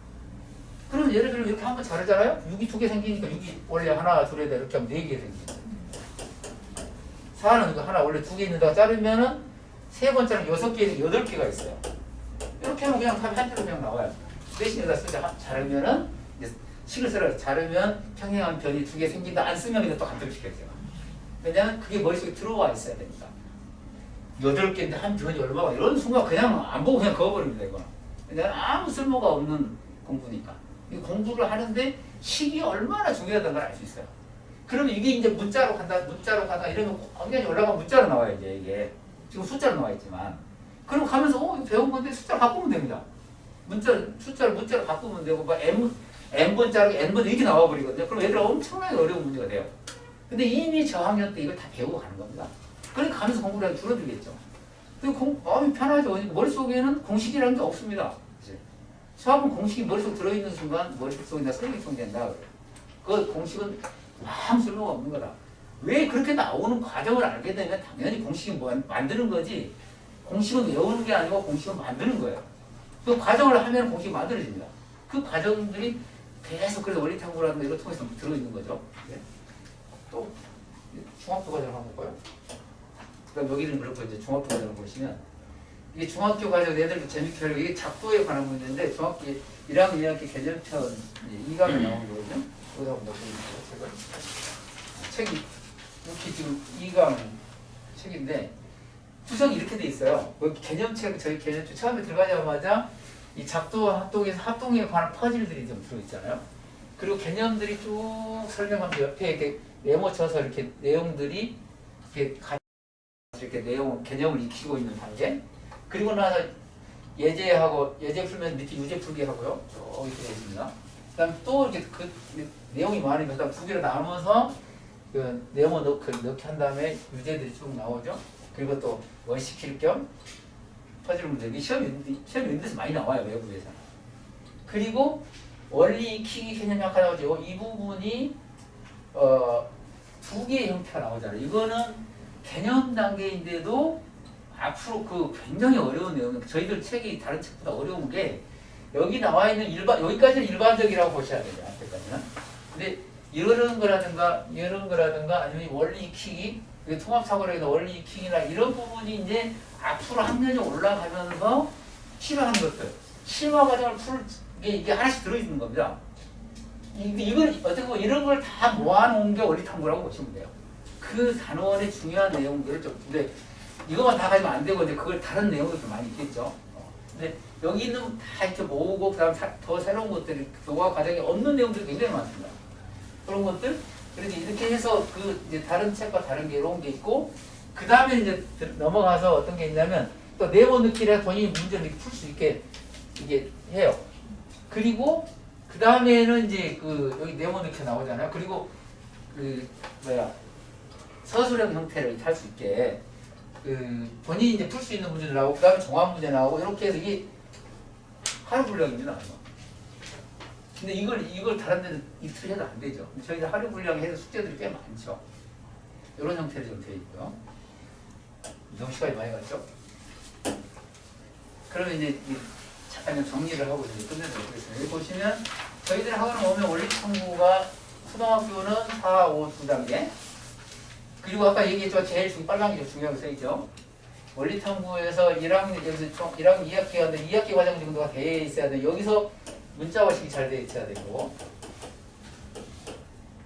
그러면 예를 들면 이렇게 한번 자르잖아요? 6이 두 개 생기니까 6이 원래 하나, 둘에다 이렇게 하면 네 개 생기죠. 4는 이거 하나 원래 두 개 있는다가 자르면은 세 번째는 6개, 8개가 있어요. 이렇게 하면 그냥 답이 한 줄로 그냥 나와요. 대신에다 쓰자 자르면은 이제 식을 써서 자르면 평행한 변이 두 개 생긴다. 안 쓰면 그냥 또 간접시켰죠. 왜냐면 그게 머릿속에 들어와 있어야 되니까. 8개인데 한 변이 얼마가 이런 순간 그냥 안 보고 그냥 그어버립니다 이거는. 왜냐면 아무 쓸모가 없는 공부니까. 이 공부를 하는데 식이 얼마나 중요하다는 걸 알 수 있어요. 그러면 이게 이제 문자로 간다 이러면 완전히 올라가면 문자로 나와요 이제 이게. 지금 숫자로 나와 있지만. 그럼 가면서 이거 배운 건데 숫자로 바꾸면 됩니다. 숫자를 문자로 바꾸면 되고 뭐 n번 자르고 n번 이렇게 나와 버리거든요. 그럼 얘들 엄청나게 어려운 문제가 돼요. 근데 이미 저학년 때 이걸 다 배우고 가는 겁니다. 그러니까 가면서 공부를 하기 줄어들겠죠. 그리고 마음이 편하죠. 머릿속에는 공식이라는 게 없습니다. 수학은 공식이 머릿속에 들어있는 순간 머릿속이나 설계통이 된다. 그 공식은 아무 쓸모가 없는 거다. 왜 그렇게 나오는 과정을 알게 되면 당연히 공식이 만드는 거지. 공식은 외우는 게 아니고 공식은 만드는 거예요. 그 과정을 하면 공식이 만들어집니다. 그 과정들이 계속 그래서 원리탐구라는 거 이걸 통해서 들어있는 거죠. 네. 또 중학교 과정을 한번 볼까요? 그럼 여기는 그렇고 이제 중학교 과정을 보시면 이게 중학교 과정 애들도 재밌게 하려고 이게 작도에 관한 문제인데 중학교 1학년 2학기 개념편 2강에 나온 거거든요. 여기다 한번 넣어보세요. 책이 이렇게 지금 2강 책인데 구성이 이렇게 돼 있어요. 개념책 저희 개념책 처음에 들어가자마자 이 작도와 합동에서 합동에 관한 퍼즐들이 좀 들어있잖아요. 그리고 개념들이 쭉 설명하면 옆에 이렇게 메모쳐서 이렇게 내용들이 이렇게 개념을 익히고 있는 단계. 그리고 나서 예제 풀면 밑에 유제 풀기 하고요. 쭉 이렇게 되어 있습니다. 그 다음 또 이렇게 그 내용이 많으니까 그다음 두 개로 나눠서 그 네모 넣기 한 다음에 유제들이 쭉 나오죠. 그리고 또 원시킬 겸 퍼즐 문제. 시험 있는 데서 많이 나와요. 외국에서. 그리고 원리 익히기 개념 약간 나오죠. 이 부분이 두 개의 형태가 나오잖아요. 이거는 개념 단계인데도 앞으로 그 굉장히 어려운 내용, 저희들 책이 다른 책보다 어려운 게 여기 나와 있는 여기까지는 일반적이라고 보셔야 돼요. 앞에까지는. 근데 이런 거라든가 아니면 원리 익히기, 통합사고력이나 원리 익히기나 이런 부분이 이제 앞으로 학년이 올라가면서 필요한 것들, 심화 과정을 풀 이게 하나씩 들어있는 겁니다. 이걸 어떻게 보면 이런 걸 다 모아놓은 게 원리탐구라고 보시면 돼요. 그 단원의 중요한 내용들을 좀, 근데 이것만 다 가지면 안 되고 이제 그걸 다른 내용도 좀 많이 있겠죠. 근데 여기 있는 다 이렇게 모으고 그다음 더 새로운 것들이 교과 과정에 없는 내용들이 굉장히 많습니다. 그런 것들, 그래서 이렇게 해서 그 이제 다른 책과 다른 게 이런 게 있고 그 다음에 이제 넘어가서 어떤 게 있냐면 또 네모 넣기를 본인이 문제를 풀 수 있게 이게 해요. 그리고 그 다음에는 이제 그 여기 네모 넣기 나오잖아요. 그리고 그 서술형 형태를 할 수 있게 그 본인이 이제 풀 수 있는 문제들 나오고 그 다음에 종합 문제 나오고 이렇게 해서 이게 하루 분량입니다. 근데 이걸 다른 데는 이틀 해도 안 되죠. 저희들 하루 분량 해서 숙제들이 꽤 많죠. 이런 형태로 좀 되어 있고요. 너무 시간이 많이 갔죠? 그러면 이제 잠깐 정리를 하고 이제 끝내도록 하겠습니다. 여기 보시면 저희들 학원을 오면 원리탐구가 초등학교는 4, 5 두 단계. 그리고 아까 얘기했지만 제일 빨간 게 중요하게 써있죠. 원리탐구에서 1학년, 여기서 1학년 2학기가 하는데 2학기 과정 정도가 돼 있어야 돼. 여기서 문자화식이 잘 돼 있어야 되고,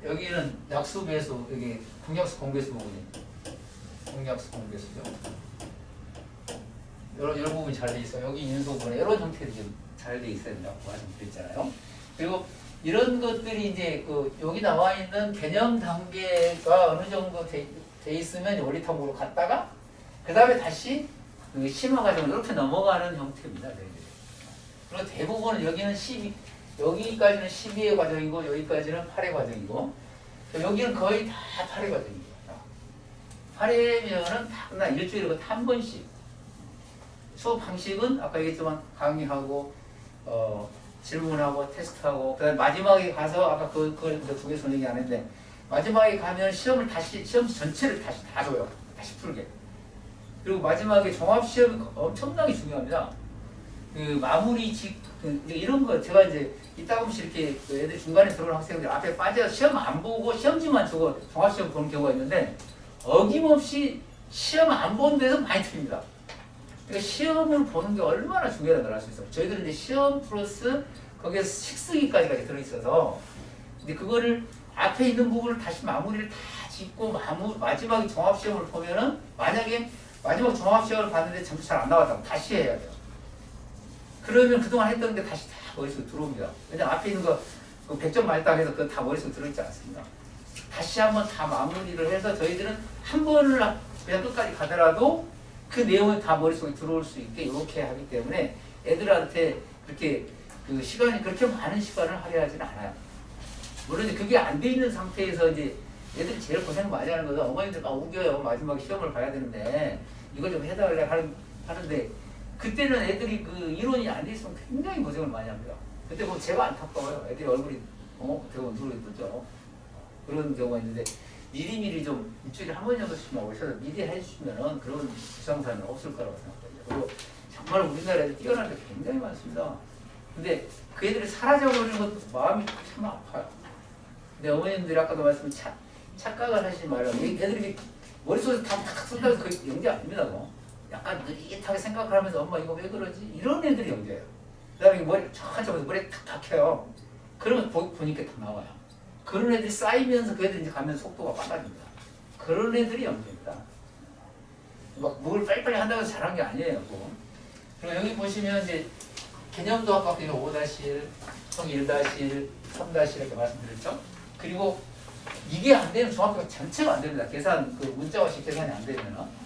여기는 약수, 배수, 여기 공약수, 공배수 부분이 공약수, 공배수죠. 이런 부분이 잘 돼 있어요. 여기 인수분해 이런 형태들이 좀 잘 돼 있어야 된다고 말씀드렸 있잖아요. 그리고 이런 것들이 이제 그 여기 나와 있는 개념 단계가 어느 정도 돼 있으면 원리탐구로 갔다가 그 다음에 다시 그 심화 과정을 이렇게 넘어가는 형태입니다. 저희들이. 그리고 대부분은 여기는 12, 여기까지는 12의 과정이고 여기까지는 8의 과정이고 여기는 거의 다 8의 과정입니다. 8회면은 다 끝나 일주일에 한 번씩. 수업 방식은 아까 얘기했지만 강의하고 질문하고 테스트하고 그다음에 마지막에 가서 아까 그걸 두 개 손 얘기 안 했는데 마지막에 가면 시험 전체를 다시 다 줘요. 다시 풀게. 그리고 마지막에 종합 시험이 엄청나게 중요합니다. 그 마무리 이런 거 제가 이제 이따금씩 이렇게 애들 중간에 들어오는 학생들 앞에 빠져 시험 안 보고 시험지만 주고 종합 시험 보는 경우가 있는데 어김없이 시험 안 보는 데서 많이 틀립니다. 그러니까 시험을 보는 게 얼마나 중요하다는 걸 알 수 있어요. 저희들은 이제 시험 플러스 거기에 식쓰기까지 들어있어서 근데 그거를 앞에 있는 부분을 다시 마무리를 다 짓고 마지막에 종합시험을 보면은 만약에 마지막 종합시험을 봤는데 점수 잘 안 나왔다면 다시 해야 돼요. 그러면 그동안 했던 게 다시 다 머릿속에 들어옵니다. 왜냐면 앞에 있는 거 100점 말딱 해서 그거 다 머릿속에 들어있지 않습니다. 다시 한번 다 마무리를 해서 저희들은 한 번을 그냥 끝까지 가더라도 그 내용이 다 머릿속에 들어올 수 있게 이렇게 하기 때문에 애들한테 그렇게 그 시간이 그렇게 많은 시간을 할애하지는 않아요. 물론 이제 그게 안 돼 있는 상태에서 이제 애들이 제일 고생 많이 하는 것은 어머니들 막 우겨요. 마지막에 시험을 봐야 되는데 이거 좀 해달래 하는데 그때는 애들이 그 이론이 안 돼 있으면 굉장히 고생을 많이 합니다. 그때 보면 제가 안타까워요. 애들이 얼굴이 되게 누르게 뜨죠. 그런 경우가 있는데 미리미리 좀 일주일에 한 번 정도씩만 오셔서 미리 해주시면은 그런 부상사는 없을 거라고 생각합니다. 그리고 정말 우리나라 애들 뛰어난 게 굉장히 많습니다. 근데 그 애들이 사라져버리는 것도 마음이 참 아파요. 근데 어머님들이 아까도 말씀 착각을 하시지 말라고. 애들이 머릿속에서 탁탁 쏟아서 그게 영재 아닙니다. 약간 느릿하게 생각을 하면서 엄마 이거 왜 그러지? 이런 애들이 영재예요. 그 다음에 머리 천천히 머리에 탁탁 해요. 그러면 보니까 다 나와요. 그런 애들이 쌓이면서 그 애들이 이제 가면 속도가 빨라집니다. 그런 애들이 영재입니다. 막 뭘 빨리빨리 한다고 해서 잘한 게 아니에요. 그리고 여기 보시면 이제 개념도 아까 5-1, 성 1-1, 3- 이렇게 말씀드렸죠. 그리고 이게 안 되면 종합교과 전체가 안 됩니다. 계산, 그 문자화식 계산이 안 되면은.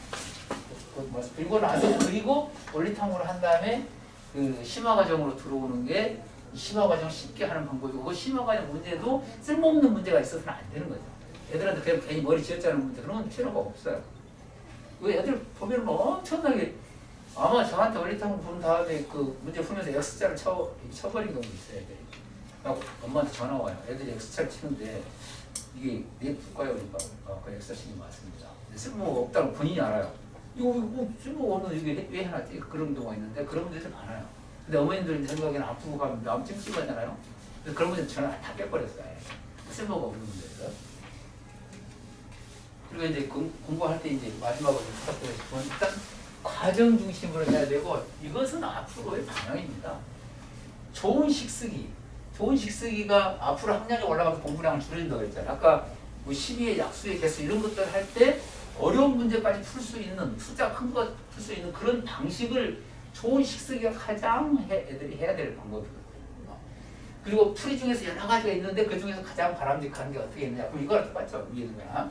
그리고 원리탐구를 한 다음에 그 심화과정으로 들어오는 게 심화과정 쉽게 하는 방법이고 그 심화과정 문제도 쓸모없는 문제가 있어서는 안 되는 거죠. 애들한테 그냥 괜히 머리 쥐어짜는 문제 그런 건 필요가 없어요. 그 애들 보면 엄청나게 아마 저한테 원리탐구 본 다음에 그 문제 풀면서 X자를 쳐버린 경우도 있어요. 애들이. 엄마한테 전화 와요. 애들이 X자를 치는데 이게 내 볼까요? 그러니까 그 X자 치는 게 맞습니다. 쓸모가 없다고 본인이 알아요. 이거 쓸모가 없는 이게 왜 해놨지? 그런 경우가 있는데 그런 문제들 많아요. 근데 어머님들 생각에는 아프고 가면 마음 찜찜하잖아요. 그래서 그런 문제 전화 다 깨버렸어요. 쓸모가 없는 문제들. 그리고 이제 공부할 때 이제 마지막으로 부탁드리고 싶은 일단 과정 중심으로 해야 되고 이것은 앞으로의 방향입니다. 좋은 식쓰기가 앞으로 학년이 올라가서 공부량을 줄인다고 했잖아요. 아까 뭐 12의 약수의 개수 이런 것들 할 때 어려운 문제까지 풀 수 있는 숫자 큰 거 풀 수 있는 그런 방식을 좋은 식쓰기가 가장 애들이 해야 될 방법이거든요. 그리고 풀이 중에서 여러 가지가 있는데 그 중에서 가장 바람직한 게 어떻게 있느냐? 그럼 이거랑 똑같죠. 위에는 거야.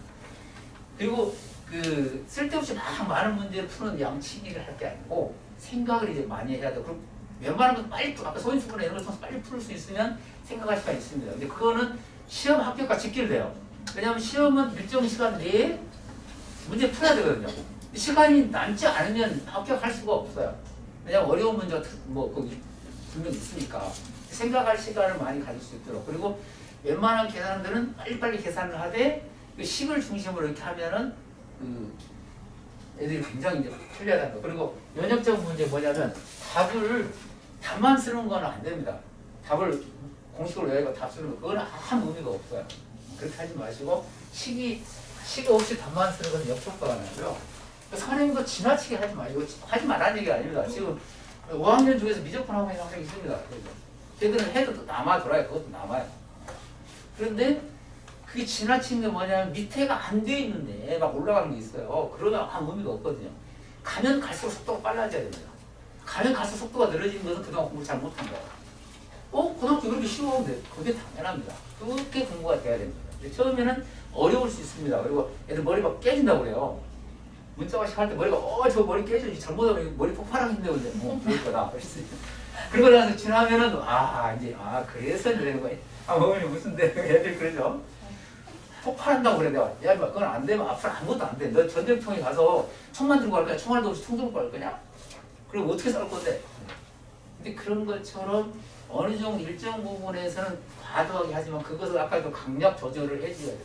그리고 그 쓸데없이 막 많은 문제를 푸는 양치기를 할 게 아니고 생각을 이제 많이 해야 되고 웬만한 건 빨리 아까 소인수분해 이런 걸 통해서 빨리 풀 수 있으면 생각할 수가 있습니다. 근데 그거는 시험 합격과 직결돼요. 왜냐하면 시험은 일정 시간 내에 문제 풀어야 되거든요. 시간이 남지 않으면 합격할 수가 없어요. 왜냐하면 어려운 문제가 거기 분명히 있으니까 생각할 시간을 많이 가질 수 있도록 그리고 웬만한 계산들은 빨리빨리 계산을 하되 식을 중심으로 이렇게 하면은 애들이 굉장히 이제 편리하다는 거. 그리고 면역적 문제 뭐냐면 답만 쓰는 건 안 됩니다. 답을 공식으로 외우고 답 쓰는 거 그거는 아무 의미가 없어요. 그렇게 하지 마시고 식 없이 답만 쓰는 건 역효과가 나고요. 선생님도 지나치게 하지 마시고 하지 말라는 얘기가 아닙니다. 지금 5학년 중에서 미적분하고 있는 학생이 있습니다. 걔들은 해도 또 남아돌아요. 그것도 남아요. 그런데 그게 지나친 게 뭐냐면 밑에가 안 돼 있는데 막 올라가는 게 있어요. 그러면 아무 의미가 없거든요. 가면 갈수록 속도가 빨라져야 됩니다. 가면 갈수록 속도가 늘어지는 것은 그동안 공부를 잘 못한 거예요. 고등학교 이렇게 쉬워운데 그게 당연합니다. 그렇게 공부가 돼야 됩니다. 처음에는 어려울 수 있습니다. 그리고 애들 머리 막 깨진다고 그래요. 문자화식 할 때 머리가 저 머리 깨지지 잘못하면 머리 폭발하겠네요. 그럴 거다. 그러고 나서 지나면은 이제 그래서 되는 거야. 어머니 무슨 데 애들 그러죠. 폭발한다고 그래 내가. 야, 그건 안 되면 앞으로 아무것도 안 돼. 너 전쟁통에 가서 총만 들고 갈 거야? 총알도 없이 총 들고 갈 거냐? 그리고 어떻게 살 건데? 근데 그런 것처럼 어느 정도 일정 부분에서는 과도하게 하지만 그것을 아까도 강력 조절을 해줘야 돼.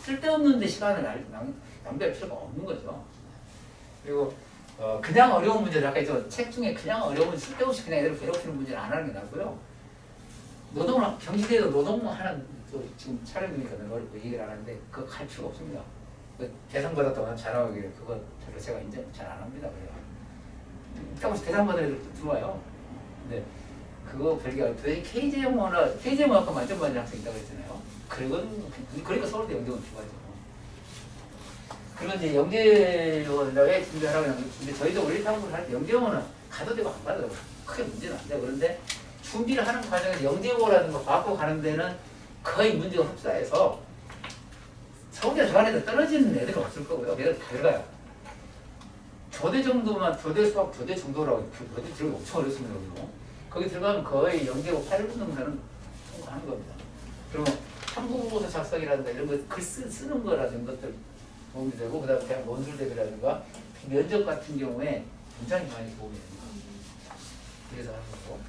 쓸데없는 데 시간을 낭비할 필요가 없는 거죠. 그리고 그냥 어려운 문제를 아까 책 중에 그냥 어려운 쓸데없이 그냥 애들 괴롭히는 문제를 안 하는 게 낫고요. 노동을 경기대에도 노동 하는 지금 촬영이니까 내가 얘기를 안 하는데 그거 갈 필요가 없습니다. 대상 받았다고 자랑하기를 그거 별로 제가 인정 잘 안 합니다. 그래요. 조금씩 대상 받은 애들도 들어와요. 근데 그거 별게 도대체 KJ 문학과 만점 받은 학생 있다고 했잖아요. 그러니까 서울대 영재원 좋아하죠. 그리고 이제 영재원에 준비하라고 했는데 저희도 원리 탐구를 할 때 영재원은 가도 되고 안 가도 되고 크게 문제는 안 돼요. 그런데 준비를 하는 과정에서 영재고라는 거 받고 가는 데는 거의 문제가 흡사해서 서울대 저 안에서 떨어지는 애들은 없을 거고요. 걔들 다 들어가요. 교대 정도만, 교대 수학, 교대 정도라고, 교대 들어가기 엄청 어렵습니다. 거기 들어가면 거의 영재고 8분 정도는 통과하는 겁니다. 그러면 탐구보고서 작성이라든가 이런 거 글 쓰는 거라는 것들 도움이 되고, 그 다음에 대학 논술 대비라든가 면접 같은 경우에 굉장히 많이 도움이 됩니다. 그래서 하는 거고.